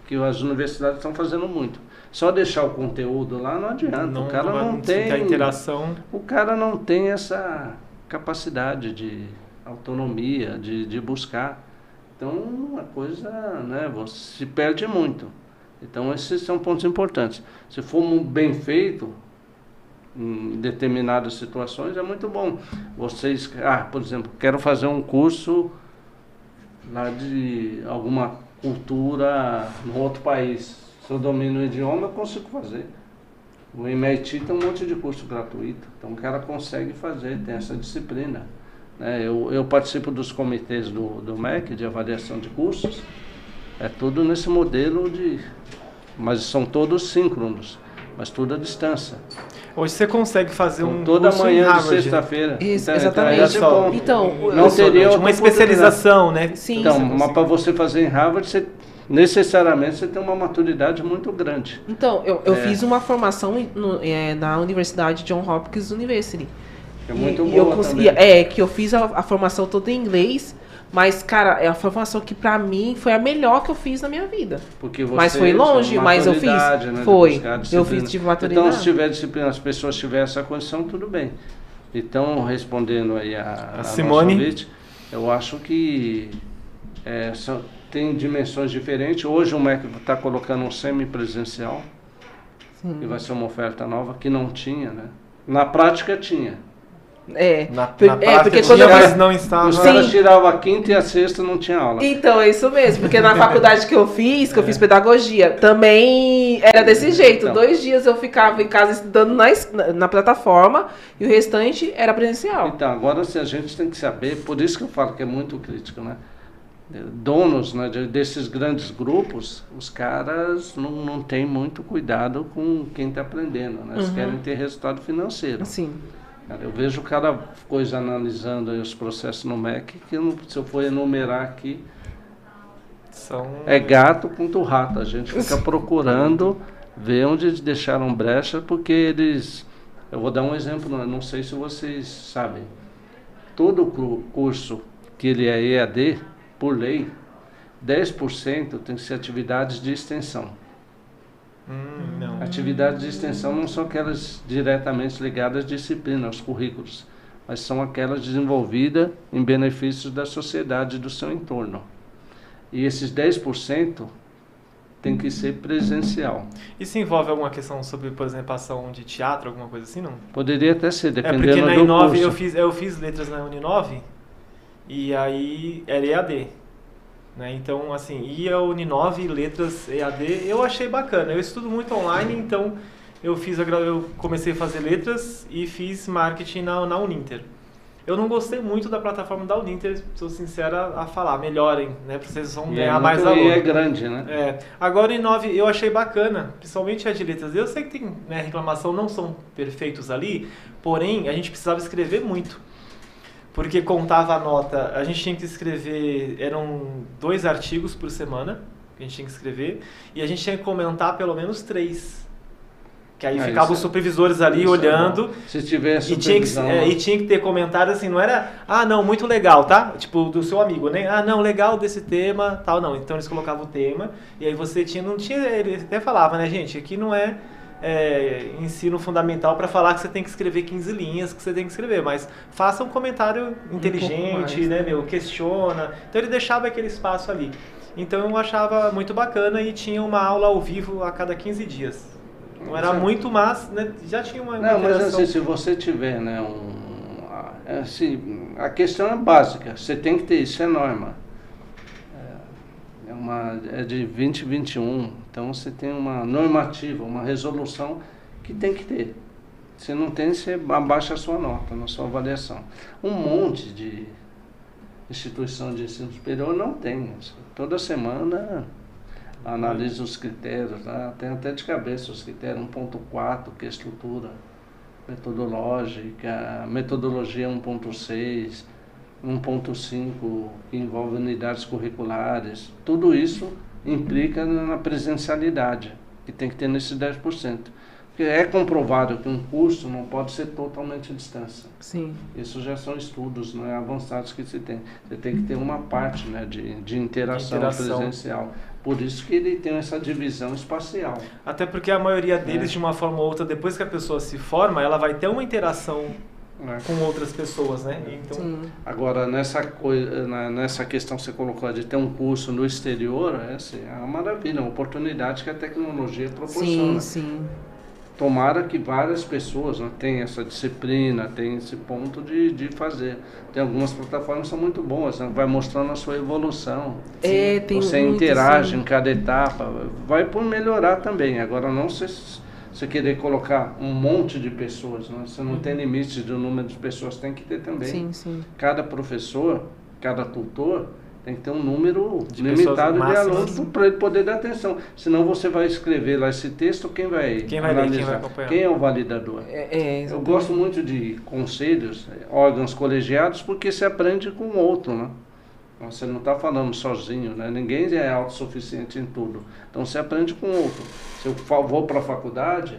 que as universidades estão fazendo muito. Só deixar o conteúdo lá não adianta. O cara não tem a interação. O cara não tem essa capacidade de autonomia, de buscar. Então a coisa, né, você se perde muito. Então esses são pontos importantes. Se for bem feito, em determinadas situações, é muito bom. Vocês, por exemplo, quero fazer um curso lá de alguma cultura no outro país. Se eu domino o idioma, eu consigo fazer. O MIT tem um monte de curso gratuito, então o cara consegue fazer, tem essa disciplina. Eu participo dos comitês do MEC, de avaliação de cursos, é tudo nesse modelo mas são todos síncronos, mas tudo à distância. Hoje você consegue fazer toda manhã de sexta-feira. Exatamente. Então, não teria uma especialização, né? Sim. Então, mas para você fazer em Harvard, necessariamente você tem uma maturidade muito grande. Então, eu fiz uma formação na Universidade Johns Hopkins University. É muito boa também. Que eu fiz a formação toda em inglês, mas, cara, é a formação que pra mim foi a melhor que eu fiz na minha vida. Mas foi longe, mas eu fiz. Né, foi. Eu fiz de maturidade. Então, se tiver disciplina, as pessoas tiverem essa condição, tudo bem. Então, respondendo aí a Simone, convite, eu acho que tem dimensões diferentes. Hoje o MEC está colocando um semipresencial, que vai ser uma oferta nova, que não tinha, né? Na prática tinha. Na prática porque tinha, quando mas não estava... Os caras tiravam a quinta e a sexta, não tinha aula. Então, é isso mesmo, porque na faculdade que eu fiz pedagogia, também era desse jeito. Então. 2 dias eu ficava em casa estudando na plataforma e o restante era presencial. Então, agora assim, a gente tem que saber, por isso que eu falo que é muito crítico, né? Donos, né, desses grandes grupos, os caras não têm muito cuidado com quem está aprendendo, né? Eles querem ter resultado financeiro. Sim. Cara, eu vejo cada coisa analisando aí os processos no MEC, que se eu for enumerar aqui, é gato contra o rato. A gente fica procurando ver onde eles deixaram brecha, porque eles... Eu vou dar um exemplo, não sei se vocês sabem. Todo curso que ele é EAD, por lei, 10% tem que ser atividades de extensão. Não. Atividades de extensão não são aquelas diretamente ligadas à disciplina, aos currículos, mas são aquelas desenvolvidas em benefícios da sociedade e do seu entorno. E esses 10% tem que ser presencial. Isso envolve alguma questão sobre, por exemplo, ação de teatro, alguma coisa assim, não? Poderia até ser, dependendo porque na do Inove curso. eu fiz letras na Uninove e aí era EAD. Né? Então, assim, ia Uninove, letras EAD, eu achei bacana. Eu estudo muito online, então eu comecei a fazer letras e fiz marketing na Uninter. Eu não gostei muito da plataforma da Uninter, sou sincera a falar, melhorem, né? Porque vocês vão ganhar mais alunos. E é grande, né? Agora o Uninove eu achei bacana, principalmente a de letras. Eu sei que tem, né, reclamação, não são perfeitos ali, porém a gente precisava escrever muito. Porque contava a nota, a gente tinha que escrever, eram 2 artigos por semana que a gente tinha que escrever, e a gente tinha que comentar pelo menos 3. Que aí ficavam os supervisores ali olhando. Se tiver supervisão. E tinha que ter comentário assim, não era, não, muito legal, tá? Tipo, do seu amigo, né? Não, legal desse tema, tal, não. Então eles colocavam o tema, e aí você não tinha, ele até falava, né, gente, aqui não é ensino fundamental para falar que você tem que escrever 15 linhas, que você tem que escrever, mas faça um comentário inteligente, né, questiona. Então ele deixava aquele espaço ali. Então eu achava muito bacana e tinha uma aula ao vivo a cada 15 dias. Não era muito, mas né, já tinha uma Não, interação. mas assim, se você tiver, né, a questão é básica, você tem que ter, isso é norma. É de 2021, então você tem uma normativa, uma resolução que tem que ter. Se não tem, você abaixa a sua nota, na sua avaliação. Um monte de instituição de ensino superior não tem. Toda semana analisa os critérios, tá? Tem até de cabeça os critérios 1.4, que é estrutura metodológica, metodologia 1.6, 1.5, que envolve unidades curriculares. Tudo isso implica na presencialidade, que tem que ter nesses 10%. Porque é comprovado que um curso não pode ser totalmente à distância. Sim. Isso já são estudos, né, avançados que se tem. Você tem que ter uma parte, né, de interação presencial. Por isso que ele tem essa divisão espacial. Até porque a maioria deles, de uma forma ou outra, depois que a pessoa se forma, ela vai ter uma interação com outras pessoas, né? Então... Sim. Agora, nessa questão que você colocou de ter um curso no exterior, é uma maravilha, uma oportunidade que a tecnologia proporciona. Sim, sim. Tomara que várias pessoas, né, tenham essa disciplina, tenham esse ponto de fazer. Tem algumas plataformas que são muito boas, né, vai mostrando a sua evolução. Tem você muito, interage sim. em cada etapa, vai por melhorar também. Agora, não você querer colocar um monte de pessoas, né, você não tem limite do número de pessoas, tem que ter também. Sim, sim. Cada professor, cada tutor, tem que ter um número limitado de alunos para ele poder dar atenção. Senão você vai escrever lá esse texto, quem vai ler, quem vai acompanhar? Quem é o validador? Eu gosto muito de conselhos, órgãos colegiados, porque se aprende com o outro, né? Você não está falando sozinho, né? Ninguém é autossuficiente em tudo. Então você aprende com o outro. Se eu vou para a faculdade,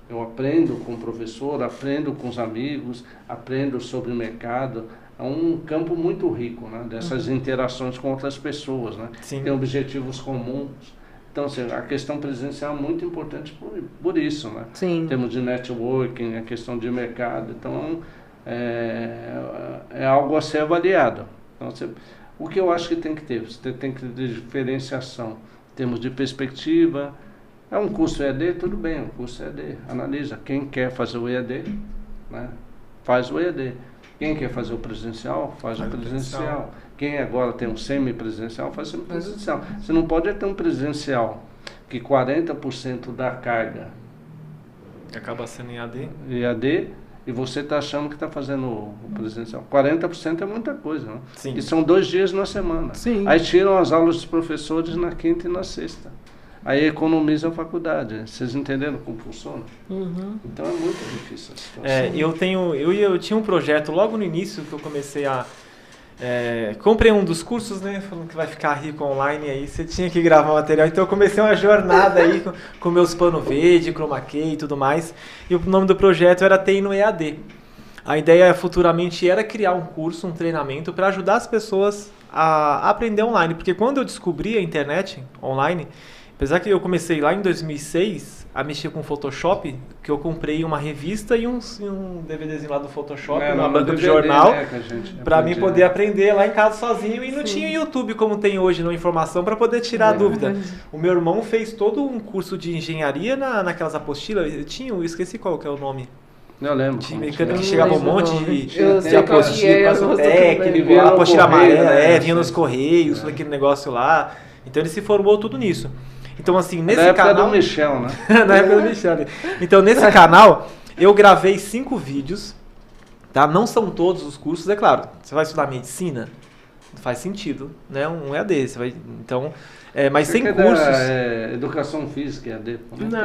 eu aprendo com o professor, aprendo com os amigos, aprendo sobre o mercado. É um campo muito rico, né, dessas interações com outras pessoas, né? Tem objetivos comuns. Então, assim, a questão presencial é muito importante por isso, né? Sim. Em termos de networking, a questão de mercado. Então, é algo a ser avaliado. Então, O que eu acho que tem que ter? Você tem que ter diferenciação em termos de perspectiva. É um curso EAD? Tudo bem, é um curso EAD. Analisa. Quem quer fazer o EAD, né, faz o EAD. Quem quer fazer o presencial, faz o presencial. Quem agora tem um semipresencial, faz o semipresencial. Você não pode ter um presencial que 40% da carga acaba sendo em EAD e você está achando que está fazendo o presencial. 40% é muita coisa, né? Sim. E são 2 dias na semana. Sim. Aí tiram as aulas dos professores na quinta e na sexta. Aí economiza a faculdade. Vocês entenderam como funciona? Uhum. Então é muito difícil a situação. Eu tinha um projeto logo no início que eu comecei a... comprei um dos cursos, né? Falando que vai ficar rico online, aí você tinha que gravar material. Então eu comecei uma jornada aí com meus pano verde, chroma key e tudo mais. E o nome do projeto era TI no EAD. A ideia futuramente era criar um curso, um treinamento para ajudar as pessoas a aprender online. Porque quando eu descobri a internet online, apesar que eu comecei lá em 2006 a mexer com Photoshop, que eu comprei uma revista e um DVDzinho lá do Photoshop, uma banca de jornal, né, para mim poder aprender lá em casa sozinho. E não tinha YouTube como tem hoje na informação para poder tirar a dúvida. O meu irmão fez todo um curso de engenharia naquelas apostilas. Eu esqueci qual que é o nome. Eu lembro. De mecânica que chegava um monte de apostila técnico, apostila amarela, vinha nos né? correios, aquele negócio lá. Então ele se formou tudo nisso. Então assim, nesse na época canal... do Michel, né? Na época do Michel. Então nesse canal eu gravei 5 vídeos, tá? Não são todos os cursos, é claro. Você vai estudar medicina, faz sentido, né? Um EAD, você vai... Então... mas sem cursos... educação física, EAD. Não,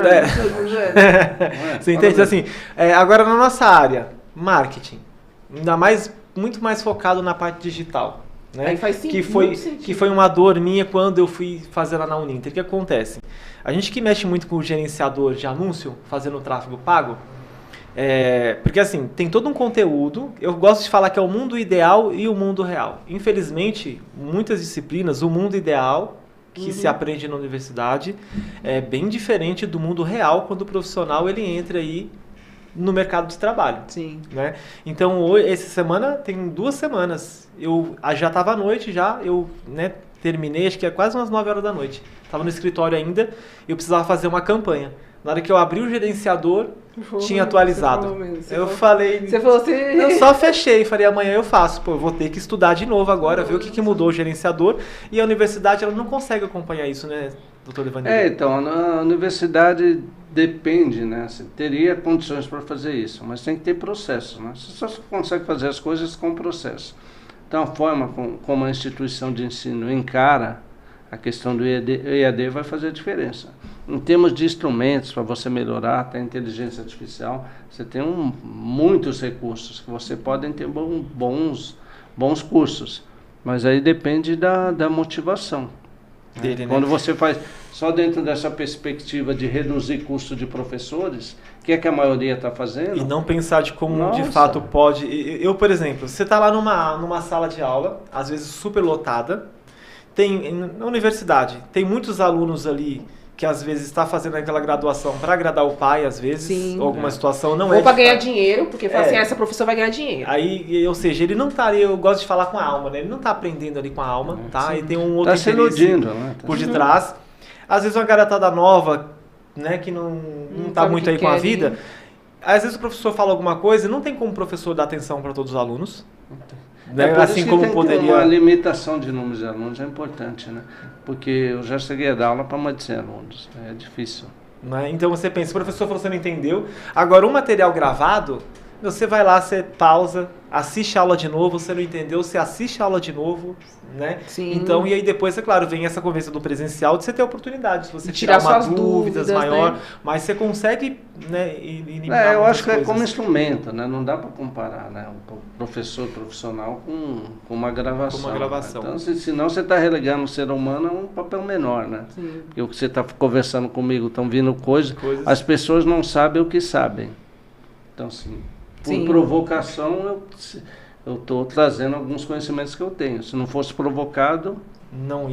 Você entende? Assim, agora na nossa área, marketing, ainda mais, muito mais focado na parte digital. Né? Aí faz que foi uma dor minha quando eu fui fazer lá na Uninter. O que acontece? A gente que mexe muito com o gerenciador de anúncio, fazendo tráfego pago, porque assim, tem todo um conteúdo, eu gosto de falar que é o mundo ideal e o mundo real. Infelizmente, muitas disciplinas, o mundo ideal que se aprende na universidade é bem diferente do mundo real quando o profissional ele entra aí no mercado de trabalho. Sim. Né? Então, essa semana, tem 2 semanas, eu já estava à noite, terminei, acho que é quase umas 9 horas da noite. Estava no escritório ainda, eu precisava fazer uma campanha. Na hora que eu abri o gerenciador, tinha atualizado. Eu só fechei, falei, amanhã eu faço. Eu vou ter que estudar de novo agora, ver o que mudou o gerenciador. E a universidade, ela não consegue acompanhar isso, né, doutor Evanildo? Então, a universidade depende, né? Você teria condições para fazer isso, mas tem que ter processo, né? Você só consegue fazer as coisas com processo. Então, a forma como a instituição de ensino encara a questão do EAD vai fazer a diferença. Em termos de instrumentos para você melhorar, até a inteligência artificial, você tem muitos recursos que você pode ter bons cursos, mas aí depende da motivação. Dele, né? Quando você faz só dentro dessa perspectiva de reduzir custo de professores, que é que a maioria está fazendo? E não pensar de como de fato pode... Eu, por exemplo, você está lá numa sala de aula, às vezes super lotada, na universidade, tem muitos alunos ali que às vezes está fazendo aquela graduação para agradar o pai, às vezes, ou alguma situação não ou para ganhar dinheiro, porque fala assim, essa professora vai ganhar dinheiro. Aí, ou seja, ele não está ali, eu gosto de falar com a alma, né? Ele não está aprendendo ali com a alma, tá? E tem um outro interesse se iludindo, né? Por detrás. Às vezes uma garotada nova, né, que não está muito aí com a vida. Às vezes o professor fala alguma coisa, não tem como o professor dar atenção para todos os alunos. Né? Assim como poderia. Uma limitação de números de alunos é importante, né? Porque eu já cheguei a dar aula para mais de 100 alunos, é difícil. Né? Então você pensa, o professor falou, você não entendeu. Agora, um material gravado, você vai lá, você pausa, assiste a aula de novo, você não entendeu, você assiste a aula de novo, né? Sim. Então, e aí depois, é claro, vem essa conversa do presencial de você ter oportunidade, se você tirar uma dúvidas maior, né? Mas você consegue, né, eliminar eu acho que coisas. É como instrumento, né? Não dá para comparar, né, um professor profissional com uma gravação. Com uma gravação. Né? Então, senão você está relegando o ser humano a um papel menor, né? Sim. Porque o que você está conversando comigo, estão vindo coisas, as pessoas não sabem o que sabem. Então, assim, por provocação, eu estou trazendo alguns conhecimentos que eu tenho. Se não fosse provocado, eu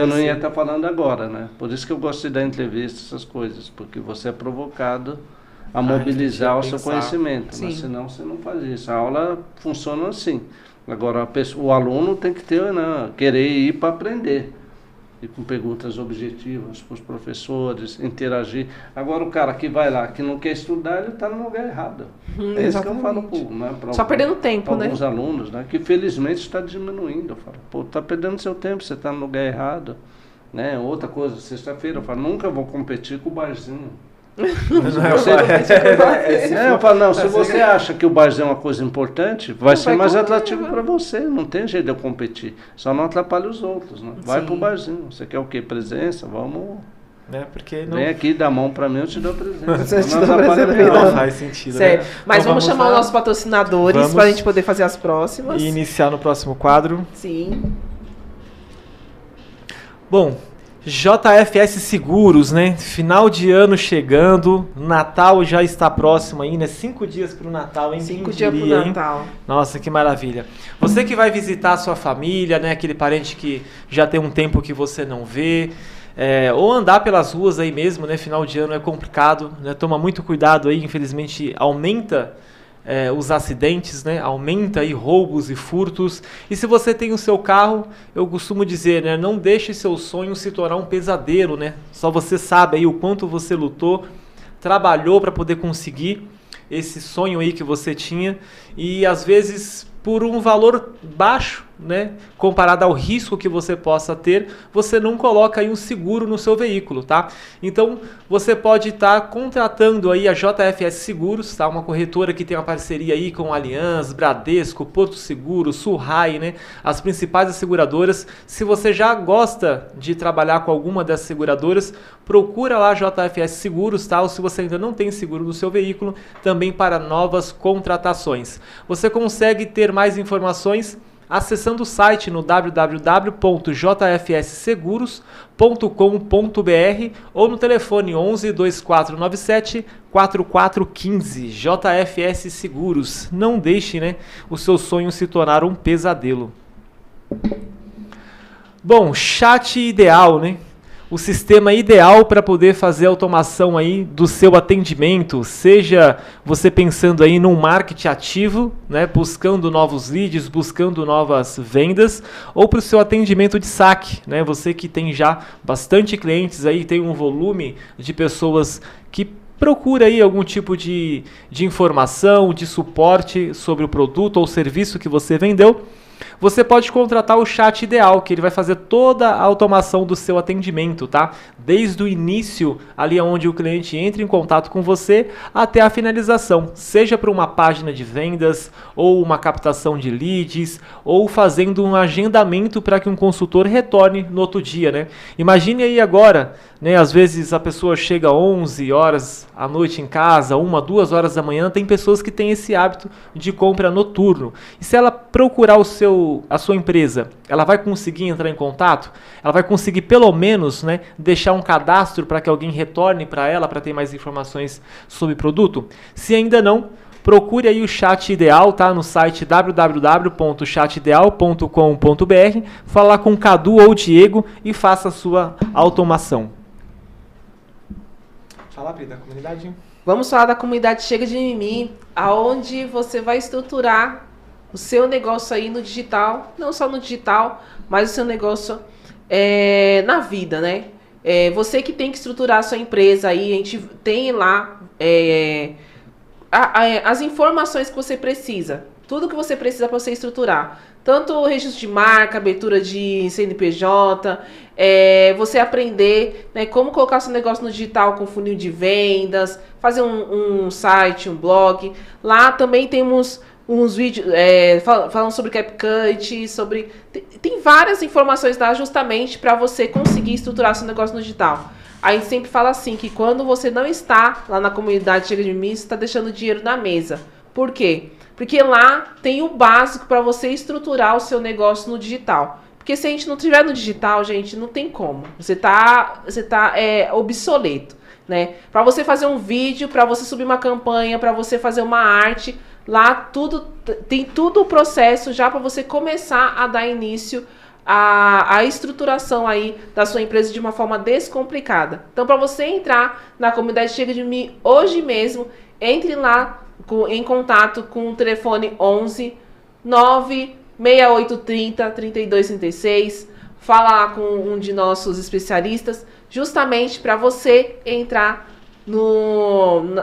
não ia estar falando agora, né? Por isso que eu gosto de dar entrevista, essas coisas, porque você é provocado a mobilizar o seu pensar. conhecimento. Sim. Mas senão você não faz isso. A aula funciona assim. Agora, o aluno tem que ter, né, querer ir para aprender. E com perguntas objetivas para os professores, interagir. Agora, o cara que vai lá, que não quer estudar, ele está no lugar errado. É isso que eu falo, né, Só perdendo tempo, para né? alguns alunos, né, que felizmente está diminuindo. Eu falo, pô, está perdendo seu tempo, você está no lugar errado. Né? Outra coisa, sexta-feira, eu falo, nunca vou competir com o barzinho. Eu falo, não, se você acha que o barzinho é uma coisa importante, vai ser mais atrativo para você. Não tem jeito de eu competir. Só não atrapalha os outros, né? Vai pro barzinho. Você quer o quê? Presença? Vamos. Porque não... Vem aqui, dá a mão para mim, eu te dou presença. Não faz sentido. Sério. Né? Mas Então, vamos chamar os nossos patrocinadores para a gente poder fazer as próximas. E iniciar no próximo quadro. Sim. Bom, JFS Seguros, né? Final de ano chegando, Natal já está próximo aí, né? 5 dias para o Natal, hein? 5 dias para o Natal. Nossa, que maravilha. Você que vai visitar a sua família, né? Aquele parente que já tem um tempo que você não vê, ou andar pelas ruas aí mesmo, né? Final de ano é complicado, né? Toma muito cuidado aí, infelizmente aumenta os acidentes, né? Aumenta aí roubos e furtos. E se você tem o seu carro, eu costumo dizer, né? Não deixe seu sonho se tornar um pesadelo, né? Só você sabe aí o quanto você lutou, trabalhou para poder conseguir esse sonho aí que você tinha e às vezes por um valor baixo, né, comparado ao risco que você possa ter, você não coloca aí um seguro no seu veículo, tá? Então, você pode estar contratando aí a JFS Seguros, tá? Uma corretora que tem uma parceria aí com Allianz, Bradesco, Porto Seguro, Surrai, né? As principais seguradoras. Se você já gosta de trabalhar com alguma dessas seguradoras, procura lá a JFS Seguros, tá? Ou se você ainda não tem seguro no seu veículo, também para novas contratações. Você consegue ter mais informações acessando o site no www.jfsseguros.com.br ou no telefone 11 2497 4415. JFS Seguros. Não deixe, né, o seu sonho se tornar um pesadelo. Bom, chat ideal, né? O sistema ideal para poder fazer a automação aí do seu atendimento, seja você pensando aí num marketing ativo, né, buscando novos leads, buscando novas vendas, ou para o seu atendimento de saque, né, você que tem já bastante clientes aí, tem um volume de pessoas que procura aí algum tipo de informação, de suporte sobre o produto ou serviço que você vendeu. Você pode contratar o chat ideal, que ele vai fazer toda a automação do seu atendimento, tá? Desde o início, ali onde o cliente entra em contato com você, até a finalização, seja para uma página de vendas, ou uma captação de leads, ou fazendo um agendamento para que um consultor retorne no outro dia, né? Imagine aí agora, né? Às vezes a pessoa chega 11 horas à noite em casa, 1, 2 horas da manhã, tem pessoas que têm esse hábito de compra noturno. E se ela procurar a sua empresa, ela vai conseguir entrar em contato? Ela vai conseguir pelo menos, né, deixar um cadastro para que alguém retorne para ela para ter mais informações sobre o produto? Se ainda não, procure aí o Chat Ideal, tá? No site www.chatideal.com.br, falar com Cadu ou Diego e faça a sua automação. Fala, Pri, da comunidade. Vamos falar da comunidade Chega de Mimimi, aonde você vai estruturar o seu negócio aí no digital, não só no digital, mas o seu negócio na vida, né? Você que tem que estruturar a sua empresa aí, a gente tem lá as informações que você precisa, tudo que você precisa para você estruturar. Tanto o registro de marca, abertura de CNPJ, você aprender, né, como colocar seu negócio no digital com funil de vendas, fazer um site, um blog. Lá também temos uns vídeos falando sobre CapCut, tem várias informações lá justamente para você conseguir estruturar seu negócio no digital. A gente sempre fala assim, que quando você não está lá na comunidade Chega de Mim, você está deixando dinheiro na mesa. Por quê? Porque lá tem o básico para você estruturar o seu negócio no digital. Porque se a gente não tiver no digital, gente, não tem como. Você tá obsoleto, né? Para você fazer um vídeo, para você subir uma campanha, para você fazer uma arte, lá tem tudo o processo já para você começar a dar início a estruturação aí da sua empresa de uma forma descomplicada. Então, para você entrar na comunidade Chega de Mimimi hoje mesmo, entre lá em contato com o telefone 11 96830 3236. Fala lá com um de nossos especialistas, justamente para você entrar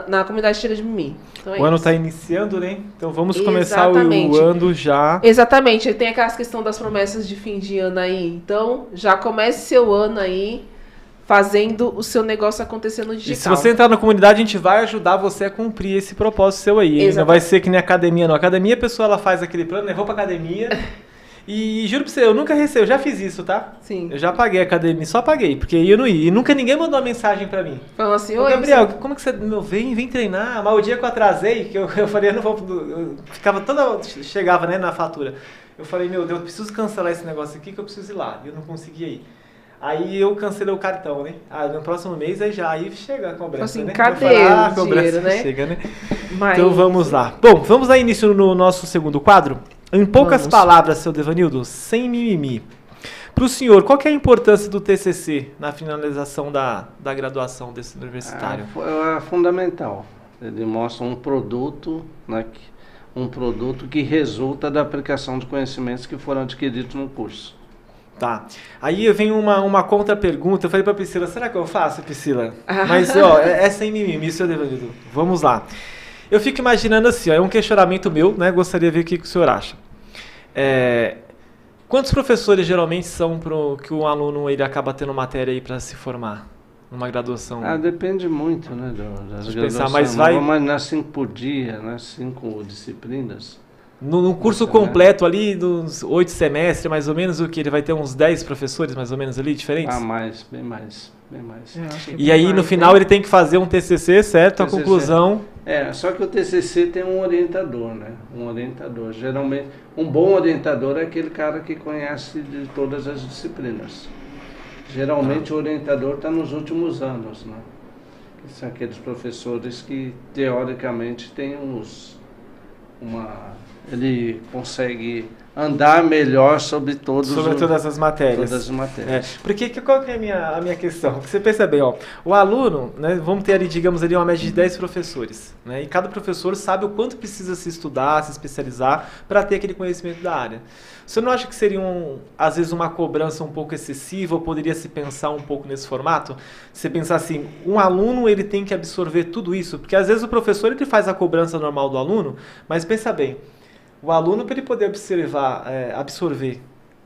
na comunidade Chega de Mimimi. Então, o ano está iniciando, né? Então vamos começar o ano já. Exatamente. Tem aquelas questões das promessas de fim de ano aí. Então, já comece seu ano aí fazendo o seu negócio acontecer no digital. E se você entrar na comunidade, a gente vai ajudar você a cumprir esse propósito seu aí. Não vai ser que nem academia, não. Academia, a pessoa ela faz aquele plano, né? Vou pra academia. E juro pra você, eu nunca recebi, eu já fiz isso, tá? Sim. Eu já paguei a academia, só paguei, porque eu não ia. E nunca ninguém mandou uma mensagem pra mim. Falando assim, ô Gabriel, como que você, vem treinar? Mas o dia que eu atrasei, que eu falei, eu não vou, eu ficava chegava, né, na fatura. Eu falei, meu Deus, eu preciso cancelar esse negócio aqui que eu preciso ir lá. E eu não conseguia ir. Aí eu cancelei o cartão, né? No próximo mês aí chega a cobrança, assim, né? Cadê o dinheiro, né? Chega, né? Mas... Então vamos lá. Bom, vamos dar início no nosso segundo quadro. Em poucas palavras, seu Devanildo, sem mimimi. Para o senhor, qual que é a importância do TCC na finalização da graduação desse universitário? É fundamental. Ele mostra um produto, né, um produto que resulta da aplicação de conhecimentos que foram adquiridos no curso. Tá. Aí vem uma contra-pergunta. Eu falei para a Priscila, será que eu faço, Priscila? Mas, ó, é sem mimimi, seu Devanildo. Vamos lá. Eu fico imaginando assim, ó, é um questionamento meu, né? Gostaria de ver o que o senhor acha. Quantos professores geralmente são que um aluno ele acaba tendo matéria aí para se formar numa graduação? Depende muito, né, das graduações. Mas vai... Vamos imaginar 5 por dia, né, 5 disciplinas. No curso completo ali, dos 8 semestres, mais ou menos, o que? Ele vai ter uns 10 professores, mais ou menos, ali, diferentes? Mais, bem mais. E aí, no final, ele tem que fazer um TCC, certo? TCC. A conclusão... só que o TCC tem um orientador, né? Um orientador. Geralmente, um bom orientador é aquele cara que conhece de todas as disciplinas. Geralmente, o orientador está nos últimos anos, né? São aqueles professores que, teoricamente, têm ele consegue andar melhor sobre todas as matérias. Todas as matérias. Porque qual que é a minha questão? Porque você pensa bem, ó, o aluno, né, vamos ter ali, digamos ali, uma média de 10 professores, né, e cada professor sabe o quanto precisa se estudar, se especializar para ter aquele conhecimento da área. Você não acha que seria, às vezes, uma cobrança um pouco excessiva, ou poderia se pensar um pouco nesse formato? Você pensar assim, um aluno ele tem que absorver tudo isso, porque às vezes o professor ele faz a cobrança normal do aluno, mas pensa bem, o aluno, para ele poder absorver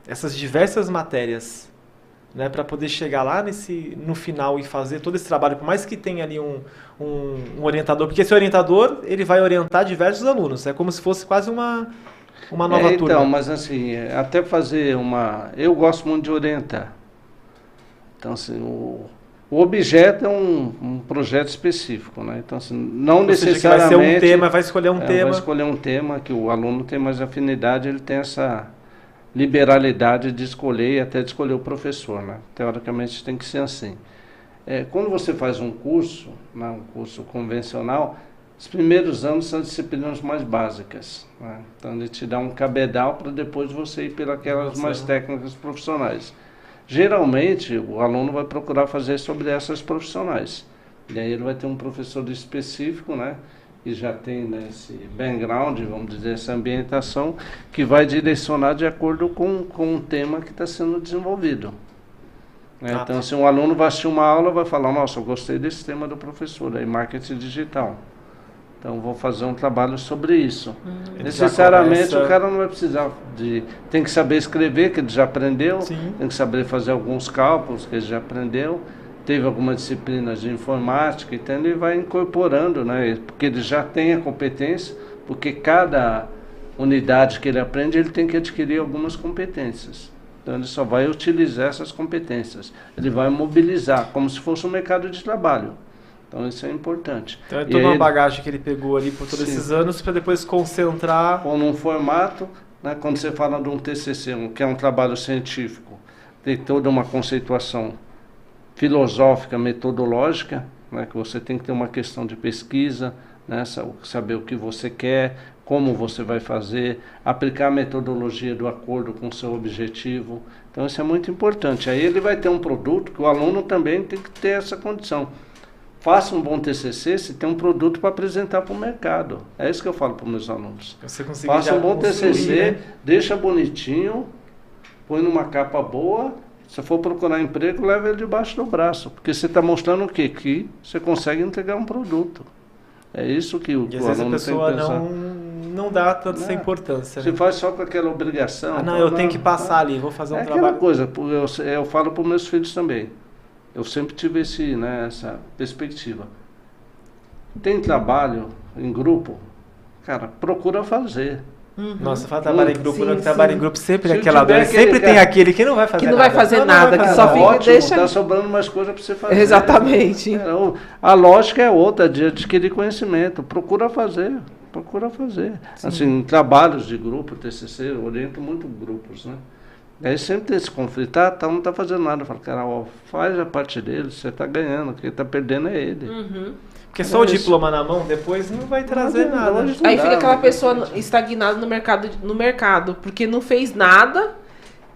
essas diversas matérias, né, para poder chegar lá no final e fazer todo esse trabalho, por mais que tenha ali um orientador, porque esse orientador ele vai orientar diversos alunos, é como se fosse quase uma nova turma. Então, mas assim, até fazer eu gosto muito de orientar. Então, assim, o objeto é um projeto específico, né? Então, assim, não necessariamente... vai ser um tema, vai escolher um tema. Vai escolher um tema que o aluno tem mais afinidade, ele tem essa liberalidade de escolher e até de escolher o professor, né? Teoricamente tem que ser assim. Quando você faz um curso, né, um curso convencional, os primeiros anos são disciplinas mais básicas, né? Então ele te dá um cabedal para depois você ir pelas mais técnicas profissionais. Geralmente, o aluno vai procurar fazer sobre essas profissionais. E aí ele vai ter um professor específico, né? E já tem, né, esse background, vamos dizer, essa ambientação, que vai direcionar de acordo com o tema que está sendo desenvolvido. Então, se um aluno vai assistir uma aula, vai falar, nossa, eu gostei desse tema do professor, aí marketing digital. Então, vou fazer um trabalho sobre isso. Necessariamente, o cara não vai precisar tem que saber escrever, que ele já aprendeu. Sim. Tem que saber fazer alguns cálculos, que ele já aprendeu. Teve algumas disciplinas de informática, então ele vai incorporando, né? Porque ele já tem a competência, porque cada unidade que ele aprende, ele tem que adquirir algumas competências. Então, ele só vai utilizar essas competências. Ele vai mobilizar, como se fosse um mercado de trabalho. Então isso é importante. Então é toda uma bagagem que ele pegou ali por todos esses anos para depois concentrar... Ou num formato, né, quando você fala de um TCC, que é um trabalho científico, tem toda uma conceituação filosófica, metodológica, né, que você tem que ter uma questão de pesquisa, né, saber o que você quer, como você vai fazer, aplicar a metodologia do acordo com o seu objetivo. Então isso é muito importante. Aí ele vai ter um produto que o aluno também tem que ter essa condição. Faça um bom TCC se tem um produto para apresentar para o mercado. É isso que eu falo para os meus alunos. Faça um bom TCC, né? Deixa bonitinho, põe numa capa boa. Se for procurar emprego, leva ele debaixo do braço. Porque você está mostrando o quê? Que você consegue entregar um produto. É isso que o aluno tem que pensar. E às vezes a pessoa não dá tanta essa importância. Você faz só com aquela obrigação. Eu tenho que passar ali, vou fazer um trabalho. É aquela coisa, eu falo para os meus filhos também. Eu sempre tive essa perspectiva. Tem trabalho em grupo, cara, procura fazer. Nossa, fala trabalho em grupo, trabalho em grupo sempre é aquela dor. Sempre tem aquele que não vai fazer nada. Que não vai fazer nada, que só fica ótimo, deixa... Tá sobrando mais coisa para você fazer. Exatamente. A lógica é outra, de adquirir conhecimento. Procura fazer. Sim. Assim, trabalhos de grupo, TCC, eu oriento muito grupos, né? Aí sempre tem esse conflito, não está fazendo nada. Eu falo, cara, faz a parte dele, você está ganhando, quem está perdendo é ele. Porque só o diploma na mão, depois não vai trazer nada. Aí fica aquela pessoa estagnada no mercado, porque não fez nada,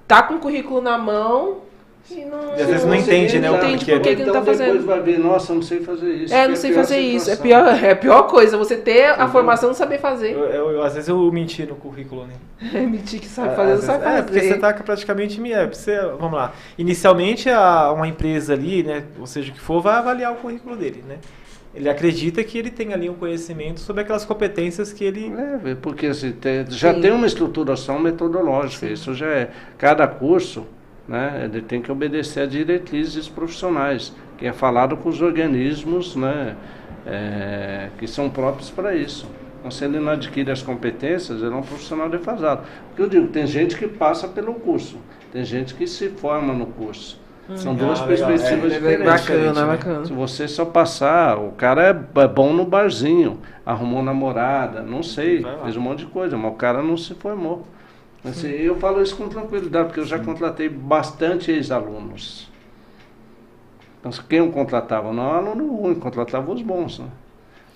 tá com o currículo na mão... E às vezes não entende, né? Não entende por que ele não tá fazendo. Depois vai ver, nossa, eu não sei fazer isso. Não sei fazer isso. É a pior coisa, você ter a formação e não saber fazer. Às vezes eu menti no currículo, né? Mentir que sabe fazer, não sabe fazer. Porque você tá praticamente... vamos lá. Inicialmente, uma empresa ali, né? Ou seja, o que for, vai avaliar o currículo dele, né? Ele acredita que ele tem ali um conhecimento sobre aquelas competências que ele... porque assim, já tem uma estruturação metodológica. Sim. Isso já é... Cada curso... Né? Ele tem que obedecer a diretrizes profissionais, que é falado com os organismos, né? Que são próprios para isso. Então, se ele não adquire as competências, ele é um profissional defasado. Porque eu digo, tem gente que passa pelo curso, tem gente que se forma no curso. São duas perspectivas diferentes. Bacana. Se você só passar, o cara é bom no barzinho, arrumou namorada, não sei, fez um monte de coisa, mas o cara não se formou. Assim, eu falo isso com tranquilidade, porque eu já contratei bastante ex-alunos. Então, quem eu contratava? Não é aluno ruim, contratava os bons. Né?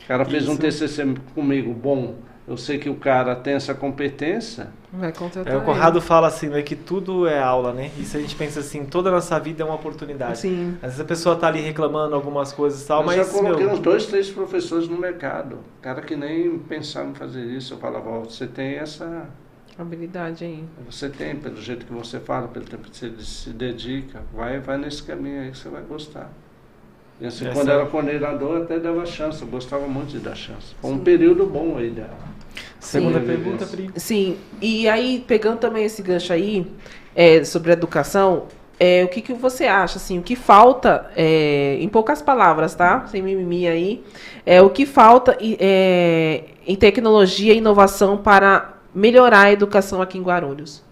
O cara fez um TCC comigo bom, eu sei que o cara tem essa competência. Vai contratar o Conrado fala assim, né, que tudo é aula, né? E se a gente pensa assim, toda a nossa vida é uma oportunidade. Sim. Às vezes a pessoa tá ali reclamando algumas coisas e tal, mas... Eu já coloquei uns 2, 3 professores no mercado. Cara que nem pensava em fazer isso. Eu falava, você tem essa... habilidade aí. Você tem, pelo jeito que você fala, pelo tempo que você se dedica, vai nesse caminho aí que você vai gostar. E assim, quando era coordenador, até dava chance, eu gostava muito de dar chance. Foi um período bom aí da... Segunda pergunta, Pri. Sim, e aí, pegando também esse gancho aí, sobre a educação, o que você acha, assim, o que falta, em poucas palavras, tá? Sem mimimi aí, o que falta em tecnologia e inovação para melhorar a educação aqui em Guarulhos?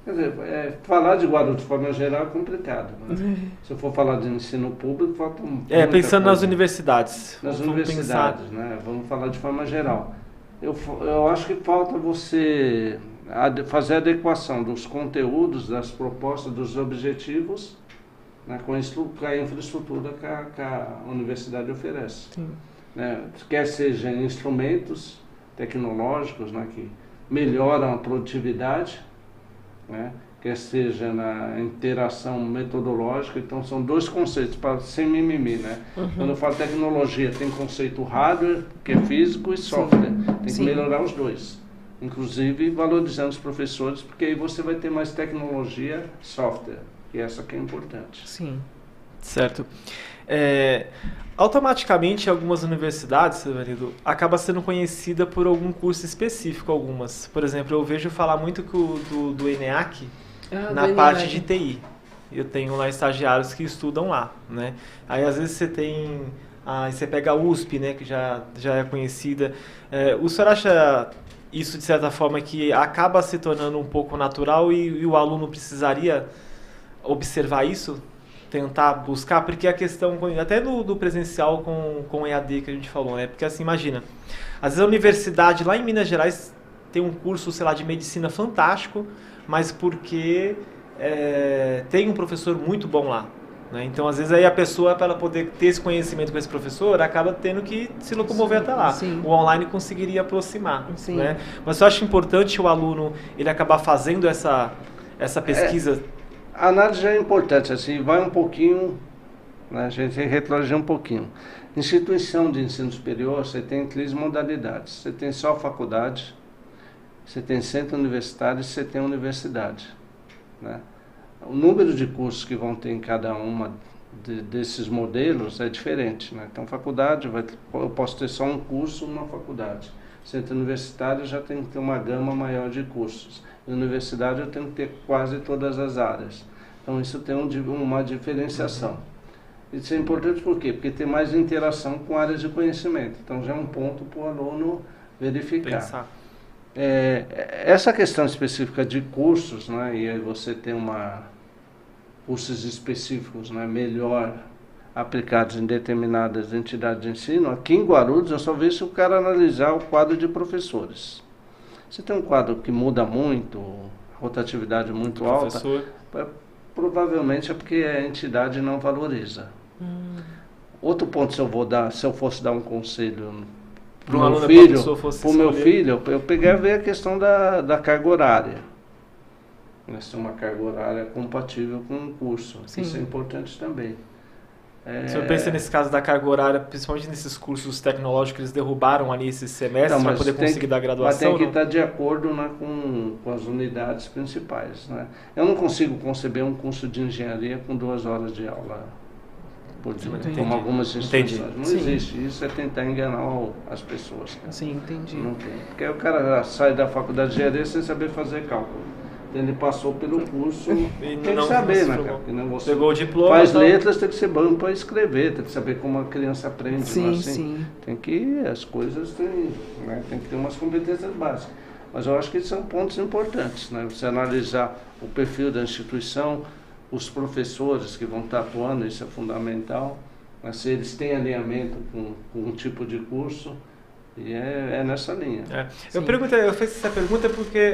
Quer dizer, falar de Guarulhos de forma geral é complicado. Né? Se eu for falar de ensino público, falta pensando nas universidades. Nas universidades, né? Vamos falar de forma geral. Eu acho que falta você fazer a adequação dos conteúdos, das propostas, dos objetivos, né, com a infraestrutura que a universidade oferece. Né? Quer seja em instrumentos tecnológicos, né, que melhoram a produtividade, né, quer seja na interação metodológica. Então são dois conceitos, sem mimimi, né? Quando eu falo tecnologia, tem conceito hardware, que é físico, e software. Tem que melhorar os dois. Inclusive valorizando os professores, porque aí você vai ter mais tecnologia, software, e essa que é importante. Sim. Certo. Automaticamente, algumas universidades, Severido, acaba sendo conhecida por algum curso específico, algumas. Por exemplo, eu vejo falar muito do ENEAC na parte de TI. Eu tenho lá estagiários que estudam lá, né? Aí, às vezes, você pega a USP, né, que já é conhecida. O senhor acha isso, de certa forma, que acaba se tornando um pouco natural e o aluno precisaria observar isso? Tentar buscar, porque a questão, até do presencial com EAD que a gente falou, né? Porque assim, imagina, às vezes a universidade lá em Minas Gerais tem um curso, sei lá, de medicina fantástico, mas porque tem um professor muito bom lá. né? Então, às vezes, aí a pessoa, para ela poder ter esse conhecimento com esse professor, acaba tendo que se locomover até lá. Sim. O online conseguiria aproximar. Sim. Né? Mas eu acho importante o aluno ele acabar fazendo essa pesquisa. A análise é importante, assim, vai um pouquinho, né, a gente tem que retroagir um pouquinho. Instituição de ensino superior, você tem 3 modalidades. Você tem só faculdade, você tem centro universitário e você tem universidade. Né? O número de cursos que vão ter em cada uma desses modelos é diferente. Né? Então, faculdade, eu posso ter só um curso numa faculdade. Centro universitário já tem que ter uma gama maior de cursos. Na universidade eu tenho que ter quase todas as áreas. Então, isso tem uma diferenciação. Isso é importante por quê? Porque tem mais interação com áreas de conhecimento. Então, já é um ponto para o aluno verificar. Essa questão específica de cursos, né, e aí você tem cursos específicos, né, melhor aplicados em determinadas entidades de ensino, aqui em Guarulhos eu só vejo se o cara analisar o quadro de professores. Se tem um quadro que muda muito, rotatividade muito alta, provavelmente é porque a entidade não valoriza. Outro ponto, se eu fosse dar um conselho para o meu filho, eu peguei a ver a questão da carga horária. Se uma carga horária compatível com o curso. Sim. Isso é importante também. Se eu penso nesse caso da carga horária, principalmente nesses cursos tecnológicos que eles derrubaram ali esses semestres para poder conseguir dar graduação. Mas tem que estar de acordo, né, com as unidades principais. Né? Eu não consigo conceber um curso de engenharia com 2 horas de aula por dia, como algumas instituições. Não existe. Isso é tentar enganar as pessoas. Cara. Sim, entendi. Não tem. Porque o cara sai da faculdade de engenharia sem saber fazer cálculo. Ele passou pelo curso, tem que saber, né, cara? Porque você pegou o diploma, faz letras, tem que ser bom para escrever, tem que saber como a criança aprende. Sim, assim, sim. Tem que, as coisas tem que ter umas competências básicas. Mas eu acho que são pontos importantes, né? Você analisar o perfil da instituição, os professores que vão estar atuando, isso é fundamental. Né? Se eles têm alinhamento com um tipo de curso. E é nessa linha. Eu fiz essa pergunta porque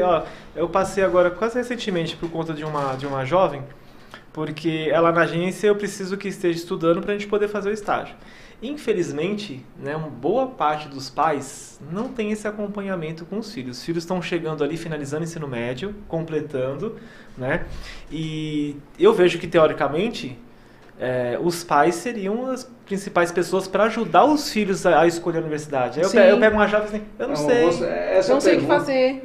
eu passei agora quase recentemente por conta de uma jovem, porque ela na agência eu preciso que esteja estudando para a gente poder fazer o estágio. Infelizmente, né, uma boa parte dos pais não tem esse acompanhamento com os filhos. Os filhos estão chegando ali, finalizando o ensino médio, completando, né? E eu vejo que teoricamente os pais seriam as principais pessoas para ajudar os filhos a escolher a universidade. Aí eu pego uma jovem assim, eu não sei. Não sei o que fazer.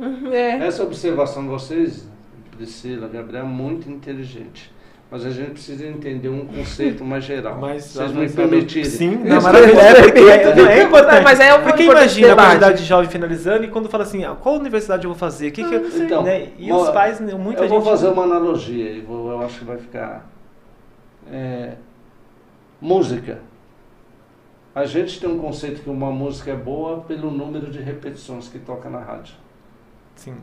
Essa observação de vocês, Priscila, Gabriel, é muito inteligente. Mas a gente precisa entender um conceito mais geral. Vocês me permitirem. Sim, não, maravilhoso. É importante. Mas porque imagina a quantidade de jovem finalizando e quando fala assim, qual universidade eu vou fazer? Então, né? E os pais, muita gente... Eu vou fazer uma analogia, eu acho que vai ficar... música. A gente tem um conceito que uma música é boa pelo número de repetições que toca na rádio. Sim.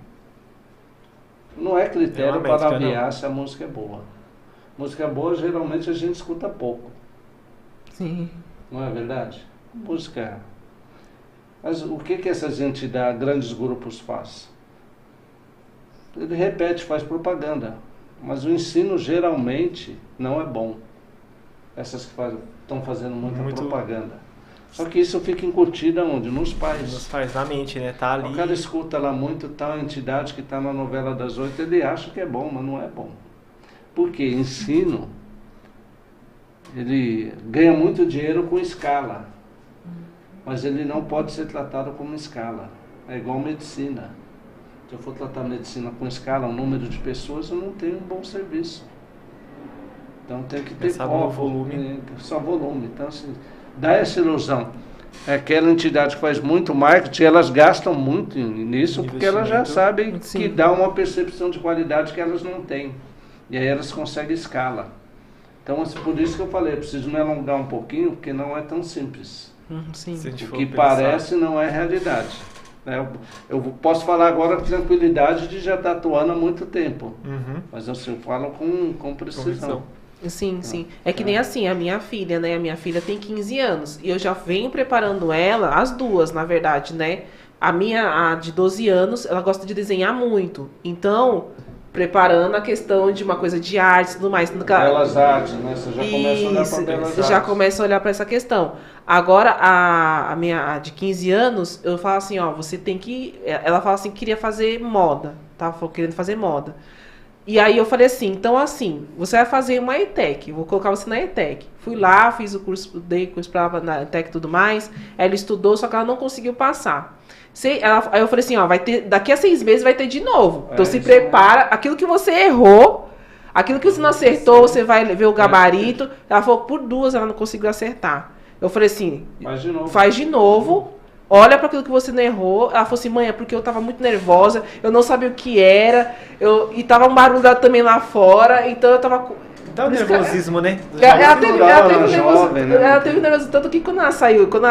Não é critério para avaliar se a música é boa. Música boa, geralmente, a gente escuta pouco. Sim. Não é verdade? Música. Mas o que essas entidades, grandes grupos fazem? Ele repete, faz propaganda. Mas o ensino, geralmente, não é bom. Essas que estão fazendo muita propaganda. Só que isso fica incutido aonde? Nos pais. Nos pais, na mente, né? Tá ali. O cara escuta lá muito tal entidade que está na novela das 8, ele acha que é bom, mas não é bom. Porque ensino, ele ganha muito dinheiro com escala. Mas ele não pode ser tratado como escala. É igual medicina. Se eu for tratar medicina com escala, um número de pessoas, eu não tenho um bom serviço. Então tem que ter volume. Só volume. Então, assim, dá essa ilusão. Aquela entidade que faz muito marketing, elas gastam muito nisso, porque elas já sabem que dá uma percepção de qualidade que elas não têm. E aí elas conseguem escala. Então, por isso que eu falei, eu preciso me alongar um pouquinho, porque não é tão simples. Sim. O que parece não é realidade. Eu posso falar agora com tranquilidade de já estar atuando há muito tempo. Mas eu falo com precisão. Sim. É que nem assim, a minha filha, né? A minha filha tem 15 anos. E eu já venho preparando ela, as duas, na verdade, né? A de 12 anos, ela gosta de desenhar muito. Então, preparando a questão de uma coisa de arte e tudo mais. Belas artes, né? Você já começa a olhar para belas Você artes. já começa a olhar para essa questão. Agora, a minha de 15 anos, eu falo assim, ó, você tem que... Ela fala assim que queria fazer moda, tava querendo fazer moda. E aí eu falei assim, então assim, você vai fazer uma ETEC, vou colocar você na ETEC. Fui lá, fiz o curso, dei curso pra ela na ETEC e tudo mais, ela estudou, só que ela não conseguiu passar. Aí eu falei assim, ó, vai ter, daqui a 6 meses vai ter de novo. Então se prepara, aquilo que você errou, aquilo que você não acertou, você vai ver o gabarito. Ela falou, por 2 ela não conseguiu acertar. Eu falei assim, faz de novo, olha para aquilo que você não errou. Ela falou assim, mãe, é porque eu tava muito nervosa, eu não sabia o que era, e tava um barulho também lá fora, então eu tava... Dá o nervosismo, né? Ela teve nervosismo, tanto que quando ela saiu, quando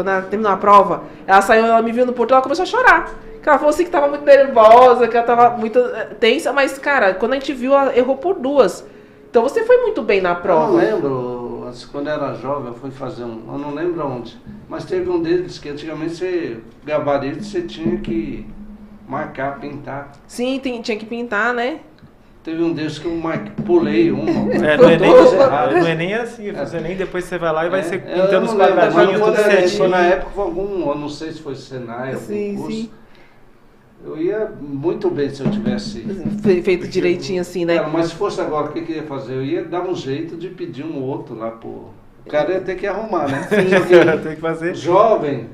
ela terminou a prova, ela me viu no portão, ela começou a chorar. Ela falou assim que tava muito nervosa, que ela tava muito tensa, mas, cara, quando a gente viu, ela errou por 2. Então você foi muito bem na prova. Eu não lembro, quando eu era jovem, eu fui fazer eu não lembro onde, mas teve um deles que antigamente gabarito você tinha que marcar, pintar. Sim, tinha que pintar, né? Teve um desses que eu pulei uma. Não é nem assim, você nem depois você vai lá e vai ser pintando os quadradinhos, tudo certinho. Foi na época, eu não sei se foi Senai, algum curso. Sim. Eu ia muito bem se eu tivesse... Feito direitinho assim, né? Mas se fosse agora, o que eu ia fazer? Eu ia dar um jeito de pedir um outro lá pro... O cara ia ter que arrumar, né? Tem que fazer. Jovem...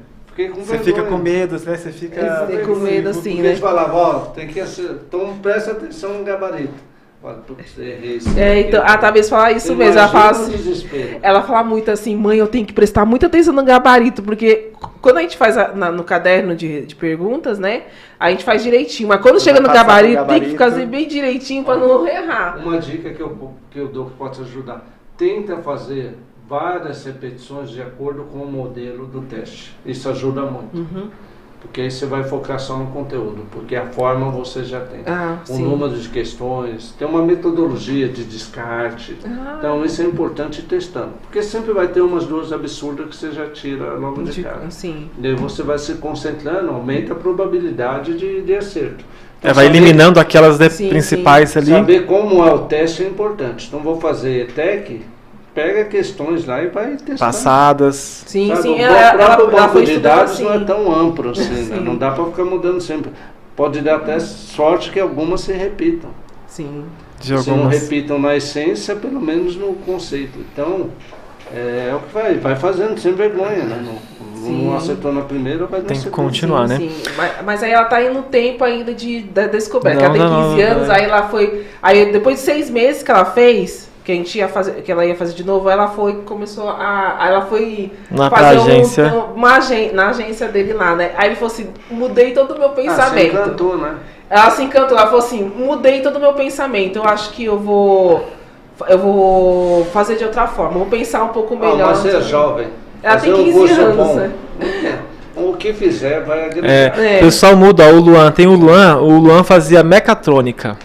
Você fica com medo, né? Você fica com medo assim, né? Porque falava, ó, tem que então presta atenção no gabarito. Olha, errei isso. Então, a Thaís fala isso mesmo. Ela fala muito assim, mãe, eu tenho que prestar muita atenção no gabarito, porque quando a gente faz no caderno de perguntas, né? A gente faz direitinho, mas quando chega no gabarito, tem que fazer bem direitinho para não errar. Uma dica que eu dou que pode te ajudar: tenta fazer várias repetições de acordo com o modelo do teste. Isso ajuda muito. Porque aí você vai focar só no conteúdo, porque a forma você já tem. O número de questões, tem uma metodologia de descarte. Então isso é importante ir testando. Porque sempre vai ter umas 2 absurdas que você já tira logo de cara. E aí você vai se concentrando, aumenta a probabilidade de acerto. Então, vai eliminando aquelas principais ali. Saber como é o teste é importante. Então vou fazer ETEC, pega questões lá e vai testar. Passadas. Sim. O banco de dados não é tão amplo assim, né? Não dá para ficar mudando sempre. Pode dar até sorte que algumas se repitam. Sim. Se não repitam na essência, pelo menos no conceito. Então, é o que vai fazendo sem vergonha, né? Não acertou na primeira, vai tem que continuar, né? Sim. Mas aí ela tá indo no tempo ainda da descoberta. Ela tem 15 anos, aí ela foi... Aí depois de 6 meses que ela fez... Que a gente ia fazer, que ela ia fazer de novo, ela foi fazer na agência dele lá, né? Aí ele falou assim, mudei todo o meu pensamento. Se encantou, né? Ela se encantou, ela falou assim, mudei todo o meu pensamento. Eu acho que eu vou fazer de outra forma, vou pensar um pouco melhor. Você é jovem. Ela tem 15 anos, né? O que fizer vai agregar. O pessoal muda, o Luan fazia mecatrônica.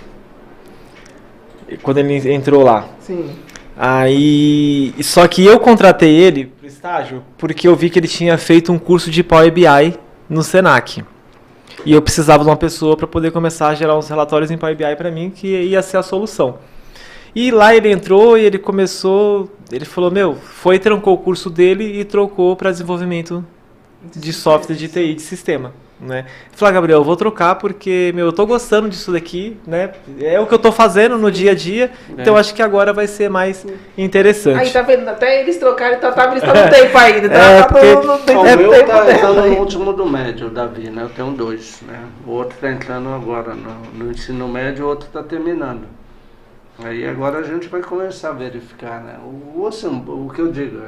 Quando ele entrou lá. Sim. Aí, só que eu contratei ele pro estágio porque eu vi que ele tinha feito um curso de Power BI no Senac. E eu precisava de uma pessoa para poder começar a gerar uns relatórios em Power BI para mim, que ia ser a solução. E lá ele entrou e ele começou, ele falou, trancou o curso dele e trocou para desenvolvimento de software de TI, de sistema. Né? Falei, Gabriel, eu vou trocar porque eu tô gostando disso daqui, né? É o que eu tô fazendo no dia a dia, então acho que agora vai ser mais interessante. Aí tá vendo, até eles trocaram, então tá no tempo ainda. O meu tá entrando no último do médio, o Davi, né? Eu tenho 2, né? O outro tá entrando agora no ensino médio, o outro tá terminando. Aí agora a gente vai começar a verificar, né? O que eu digo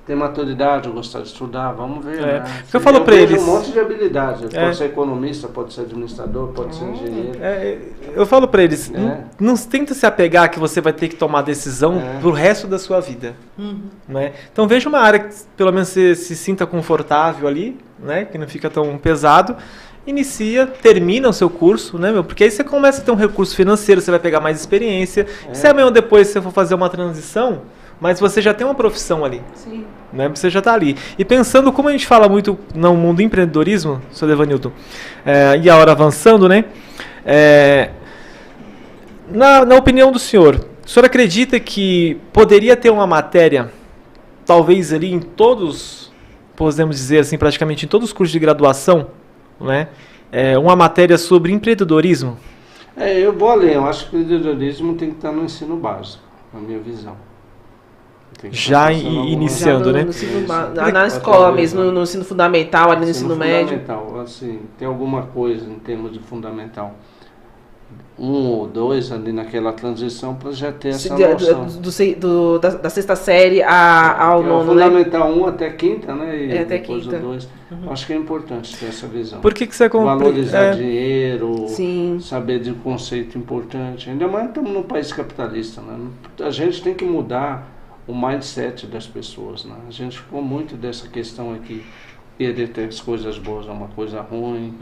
tem maturidade, gostar de estudar, vamos ver, né? Eu falo para eles um monte de habilidades, pode ser economista, pode ser administrador, pode ser engenheiro. Eu falo para eles, não tenta se apegar que você vai ter que tomar decisão pro resto da sua vida, né? Então veja uma área que pelo menos você se sinta confortável ali, né? Que não fica tão pesado. Inicia, termina o seu curso, né, porque aí você começa a ter um recurso financeiro, você vai pegar mais experiência. Se amanhã ou depois você for fazer uma transição, mas você já tem uma profissão ali. Sim. Né? Você já está ali. E pensando, como a gente fala muito no mundo do empreendedorismo, Sr. Devanilton, e a hora avançando, né? Na opinião do senhor acredita que poderia ter uma matéria, talvez ali em todos, podemos dizer assim, praticamente em todos os cursos de graduação, né? Uma matéria sobre empreendedorismo? Eu vou além, eu acho que o empreendedorismo tem que estar no ensino básico, na minha visão. Já iniciando, né? Na escola mesmo, no ensino fundamental, ali no ensino médio. Fundamental, assim, tem alguma coisa em termos de fundamental. 1 ou 2 ali naquela transição para já ter essa noção. Da sexta série ao nono, né? Fundamental 1 até quinta, né? E até depois quinta. o 2. Acho que é importante ter essa visão. Por que você valorizar dinheiro, Sim. saber de um conceito importante. Ainda mais estamos num país capitalista, né? A gente tem que mudar o mindset das pessoas, né? A gente ficou muito dessa questão aqui. Querer ter as coisas boas é uma coisa ruim,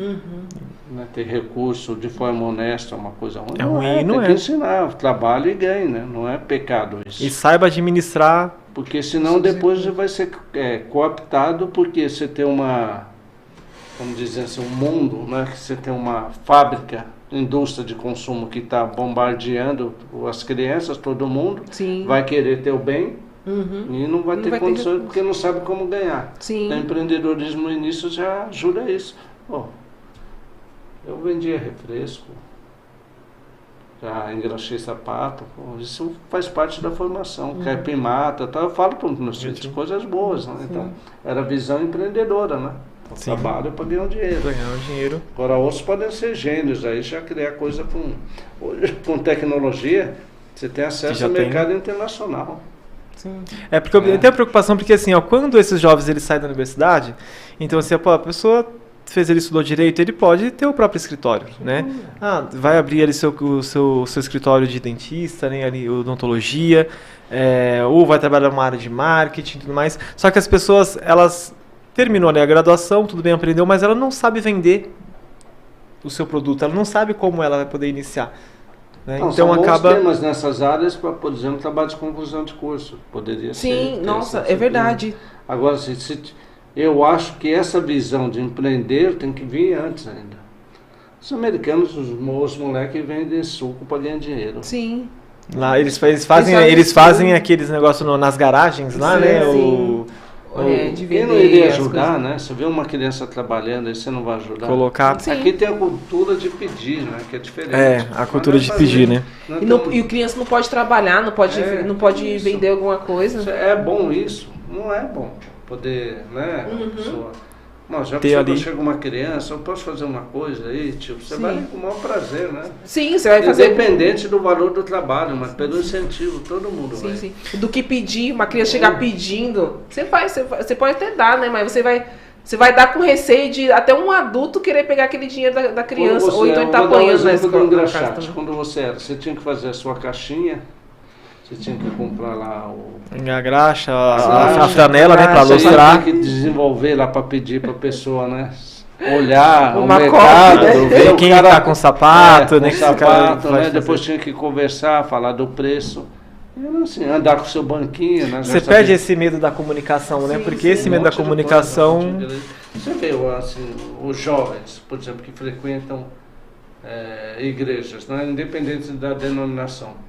né? Ter recurso de forma honesta é uma coisa ruim. Tem que ensinar, trabalho e ganho, né? Não é pecado isso. E saiba administrar. Porque senão depois vai ser cooptado, porque você tem vamos dizer assim, um mundo, né? Que você tem uma fábrica, indústria de consumo que está bombardeando as crianças, todo mundo. Sim. Vai querer ter o bem. E não vai ter condições porque não sabe como ganhar. Sim. Então, empreendedorismo no início já ajuda isso. Eu vendia refresco, já engraxei sapato, isso faz parte da formação. Caipimata, eu falo para os meus filhos coisas boas, né? Então, era visão empreendedora, né? Então, trabalho para ganhar um dinheiro. Agora, outros podem ser gênios, aí já criar coisa hoje, com tecnologia, você tem acesso ao mercado internacional. Sim. Porque eu tenho a preocupação, porque assim, quando esses jovens eles saem da universidade, então assim, a pessoa ele estudou direito, ele pode ter o próprio escritório, né? Vai abrir ali o seu escritório de dentista, né? Ali, odontologia, ou vai trabalhar numa área de marketing e tudo mais. Só que as pessoas, elas terminou ali a graduação, tudo bem, aprendeu, mas ela não sabe vender o seu produto, ela não sabe como ela vai poder iniciar. Né? Não, então são acaba bons temas nessas áreas para, por exemplo, trabalho de conclusão de curso. Poderia ser. Sim, nossa, é verdade. Agora, eu acho que essa visão de empreender tem que vir antes ainda. Os americanos, os moleques vendem suco para ganhar dinheiro. Sim. Lá eles fazem aqueles negócios nas garagens lá, né? De vender. Quem não iria ajudar, né? Você vê uma criança trabalhando, aí você não vai ajudar. Colocar. Sim. Aqui tem a cultura de pedir, né? Que é diferente. A cultura de pedir, né? E o criança não pode trabalhar, não pode vender alguma coisa. É bom isso? Não é bom. Poder, né? Já chega uma criança, eu posso fazer uma coisa aí, você vai com o maior prazer, né? Sim, você vai fazer. Independente do valor do trabalho, mas pelo incentivo, todo mundo vai. Sim. Do que pedir, uma criança chegar pedindo, você pode até dar, né? Mas você vai dar com receio de até um adulto querer pegar aquele dinheiro da criança, ou então ele tá apanhando na escola. Quando você tinha que fazer a sua caixinha, você tinha que comprar lá a graxa, a franela, né, para ilustrar. Você tinha que desenvolver lá para pedir para a pessoa, né? Olhar o mercado, ver quem está com sapato, né? Com sapato, né? Depois tinha que conversar, falar do preço. E assim, andar com o seu banquinho, né? Você perde esse medo da comunicação, né? Porque esse medo da comunicação... Você vê, assim, os jovens, por exemplo, que frequentam igrejas, né? Independente da denominação.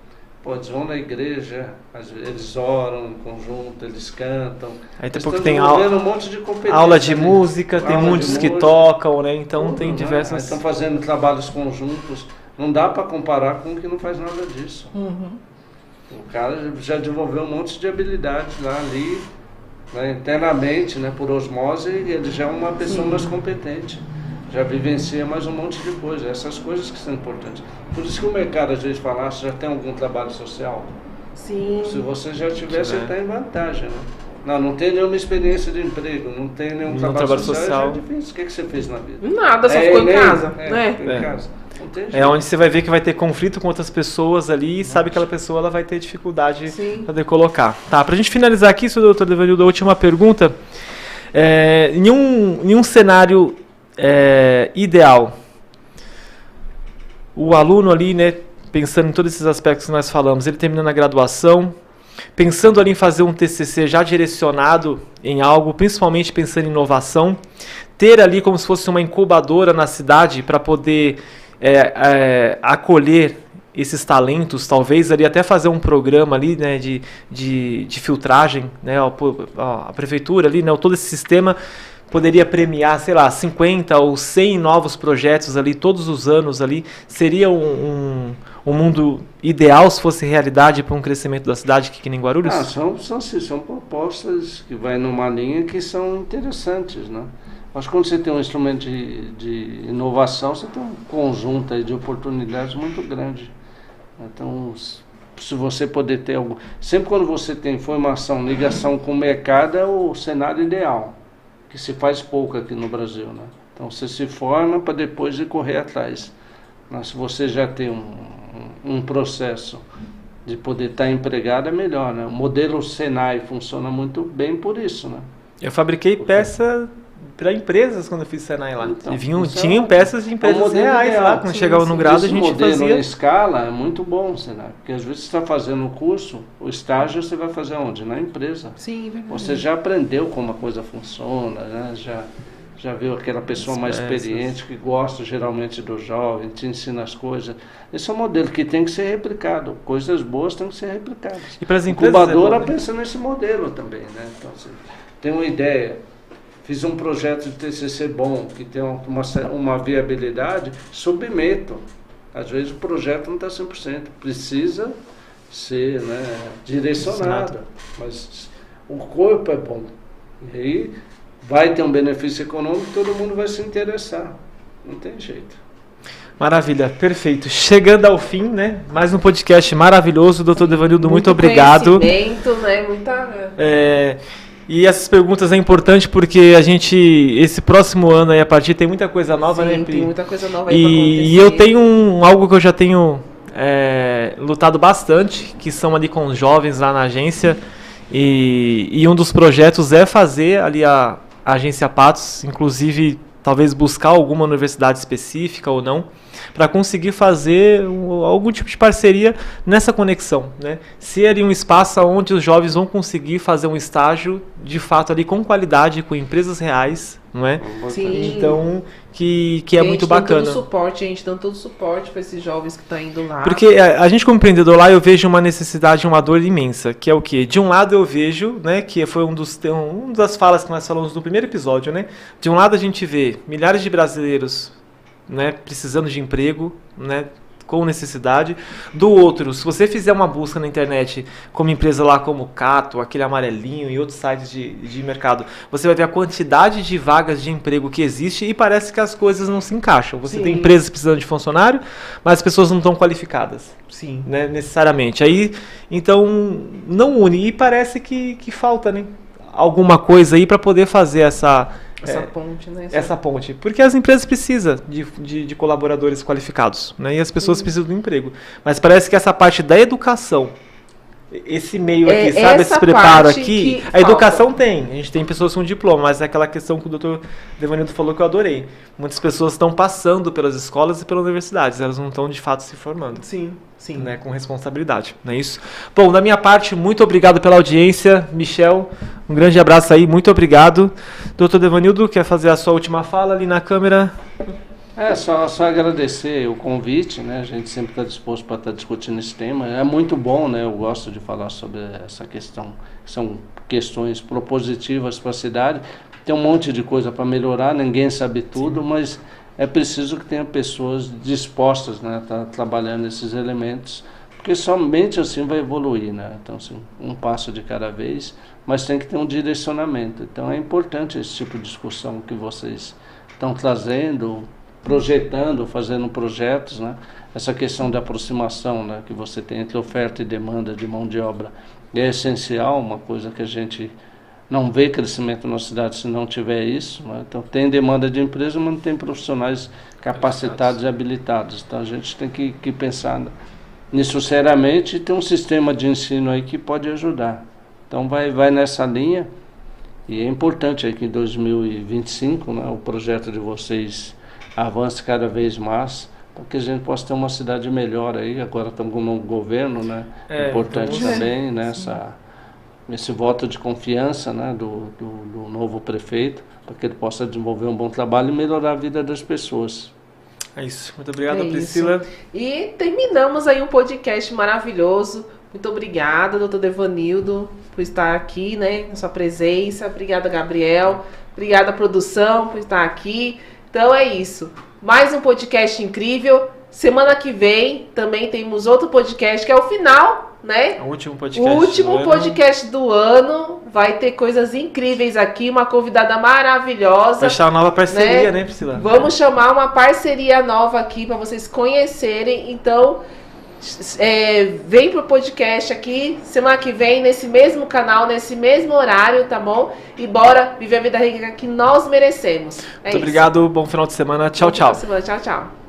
Eles vão na igreja, eles oram em conjunto, eles cantam. Aí tem pouco tem aula de música, tem muitos que tocam, né? Então tem diversas... Estão fazendo trabalhos conjuntos. Não dá para comparar com o que não faz nada disso. O cara já desenvolveu um monte de habilidades lá ali, né, internamente, né, por osmose, e ele já é uma pessoa mais competente. Já vivencia mais um monte de coisa. Essas coisas que são importantes. Por isso que o mercado às vezes fala, você já tem algum trabalho social? Sim. Se você já tiver, você está em vantagem, né? Não tem nenhuma experiência de emprego, não tem nenhum trabalho social. É difícil. O que você fez na vida? Nada, só ficou em casa. Em casa. Onde você vai ver que vai ter conflito com outras pessoas ali e sabe que aquela pessoa ela vai ter dificuldade para poder colocar. Tá, pra gente finalizar aqui, doutor Devanilton, a última pergunta. Em um cenário ideal, o aluno ali, né, pensando em todos esses aspectos que nós falamos, ele terminando a graduação, pensando ali em fazer um TCC já direcionado em algo, principalmente pensando em inovação, ter ali como se fosse uma incubadora na cidade para poder acolher esses talentos, talvez ali até fazer um programa ali, né, de filtragem, né, a prefeitura ali, né, todo esse sistema poderia premiar, sei lá, 50 ou 100 novos projetos ali todos os anos ali. Seria um mundo ideal se fosse realidade para um crescimento da cidade que nem Guarulhos? São propostas que vai numa linha que são interessantes, né? Acho que quando você tem um instrumento de inovação, você tem um conjunto aí de oportunidades muito grande. Então, se você poder ter algo... Sempre quando você tem informação, ligação com o mercado, é o cenário ideal, que se faz pouco aqui no Brasil, né? Então, você se forma para depois ir correr atrás. Mas se você já tem um processo de poder estar empregado, é melhor, né? O modelo Senai funciona muito bem por isso, né? Eu fabriquei peça para empresas quando eu fiz Senai lá. Então, e tinham peças de empresas reais ideal. lá. Quando chegava no grado, a gente modelo fazia... em escala é muito bom, Senai. Porque às vezes você está fazendo o curso, o estágio você vai fazer onde? Na empresa. Sim, verdade. Você já aprendeu como a coisa funciona, né? Já viu aquela pessoa mais experiente que gosta geralmente do jovem, te ensina as coisas. Esse é um modelo que tem que ser replicado. Coisas boas têm que ser replicadas. E para as a empresas incubadora pensa nesse modelo também, né? Então, você tem uma ideia, fiz um projeto de TCC bom, que tem uma viabilidade, submeto. Às vezes o projeto não está 100%, precisa ser, né, direcionado. Mas o corpo é bom. E aí vai ter um benefício econômico, todo mundo vai se interessar. Não tem jeito. Maravilha, perfeito. Chegando ao fim, né? Mais um podcast maravilhoso. Dr. Devanildo, muito obrigado. Conhecimento, né? E essas perguntas é importante porque esse próximo ano aí, a partir, tem muita coisa nova, né, Pri? Tem muita coisa nova aí pra acontecer. E eu tenho algo que eu já tenho lutado bastante, que são ali com os jovens lá na agência. E um dos projetos é fazer ali a agência Patos, inclusive talvez buscar alguma universidade específica ou não, para conseguir fazer algum tipo de parceria nessa conexão, né? Ser ali um espaço onde os jovens vão conseguir fazer um estágio de fato ali com qualidade, com empresas reais, não é? Sim. Então, que é muito bacana. A gente dando todo o suporte para esses jovens que estão indo lá. Porque a gente como empreendedor lá, eu vejo uma necessidade, uma dor imensa, que é o quê? De um lado eu vejo, né, que foi uma das falas que nós falamos no primeiro episódio, né? De um lado a gente vê milhares de brasileiros, né, precisando de emprego, né, com necessidade. Do outro, se você fizer uma busca na internet como empresa lá como Cato, aquele amarelinho e outros sites de mercado, você vai ver a quantidade de vagas de emprego que existe e parece que as coisas não se encaixam. Você tem empresas precisando de funcionário, mas as pessoas não estão qualificadas. Sim. Né, necessariamente. Aí, então, não une. E parece que falta, né, alguma coisa aí para poder fazer essa ponte, né? Essa ponte. Porque as empresas precisam de colaboradores qualificados, né? E as pessoas precisam do emprego. Mas parece que essa parte da educação, esse meio aqui, sabe? Esse preparo aqui, a educação tem. A gente tem pessoas com diploma, mas é aquela questão que o Dr. Devanildo falou que eu adorei. Muitas pessoas estão passando pelas escolas e pelas universidades, elas não estão de fato se formando. Sim. Né, com responsabilidade, não é isso? Bom, da minha parte, muito obrigado pela audiência. Michel, um grande abraço aí, muito obrigado. Dr. Devanildo, quer fazer a sua última fala ali na câmera? Só agradecer o convite, né? A gente sempre está disposto para estar discutindo esse tema. É muito bom, né? Eu gosto de falar sobre essa questão, que são questões propositivas para a cidade. Tem um monte de coisa para melhorar, ninguém sabe tudo, mas é preciso que tenha pessoas dispostas, né, a estar trabalhando esses elementos, porque somente assim vai evoluir, né? Então, assim, um passo de cada vez, mas tem que ter um direcionamento. Então, é importante esse tipo de discussão que vocês estão trazendo, projetando, fazendo projetos, né? Essa questão de aproximação, né, que você tem entre oferta e demanda de mão de obra é essencial, uma coisa que a gente não vê crescimento na cidade se não tiver isso, né? Então tem demanda de empresa, mas não tem profissionais capacitados e habilitados. Então a gente tem que pensar nisso seriamente e ter um sistema de ensino aí que pode ajudar. Então vai nessa linha, e é importante aí que em 2025, né, o projeto de vocês avance cada vez mais para que a gente possa ter uma cidade melhor aí. Agora estamos com um novo governo, né? Importante então, também, né? Esse voto de confiança, né? do novo prefeito, para que ele possa desenvolver um bom trabalho e melhorar a vida das pessoas. É isso. Muito obrigado, Priscila. Isso. E terminamos aí um podcast maravilhoso. Muito obrigada, doutor Devanildo, por estar aqui, né? Na sua presença. Obrigada, Gabriel. Obrigada, produção, por estar aqui. Então é isso. Mais um podcast incrível. Semana que vem também temos outro podcast, que é o final, né? O último podcast. O último podcast do ano. Vai ter coisas incríveis aqui, uma convidada maravilhosa. Vai chamar uma nova parceria, né, Priscila? Vamos chamar uma parceria nova aqui para vocês conhecerem. Então, vem pro podcast aqui semana que vem, nesse mesmo canal, nesse mesmo horário, tá bom? E bora viver a vida rica que nós merecemos. Muito obrigado, bom final de semana. Tchau, tchau. Tchau, tchau.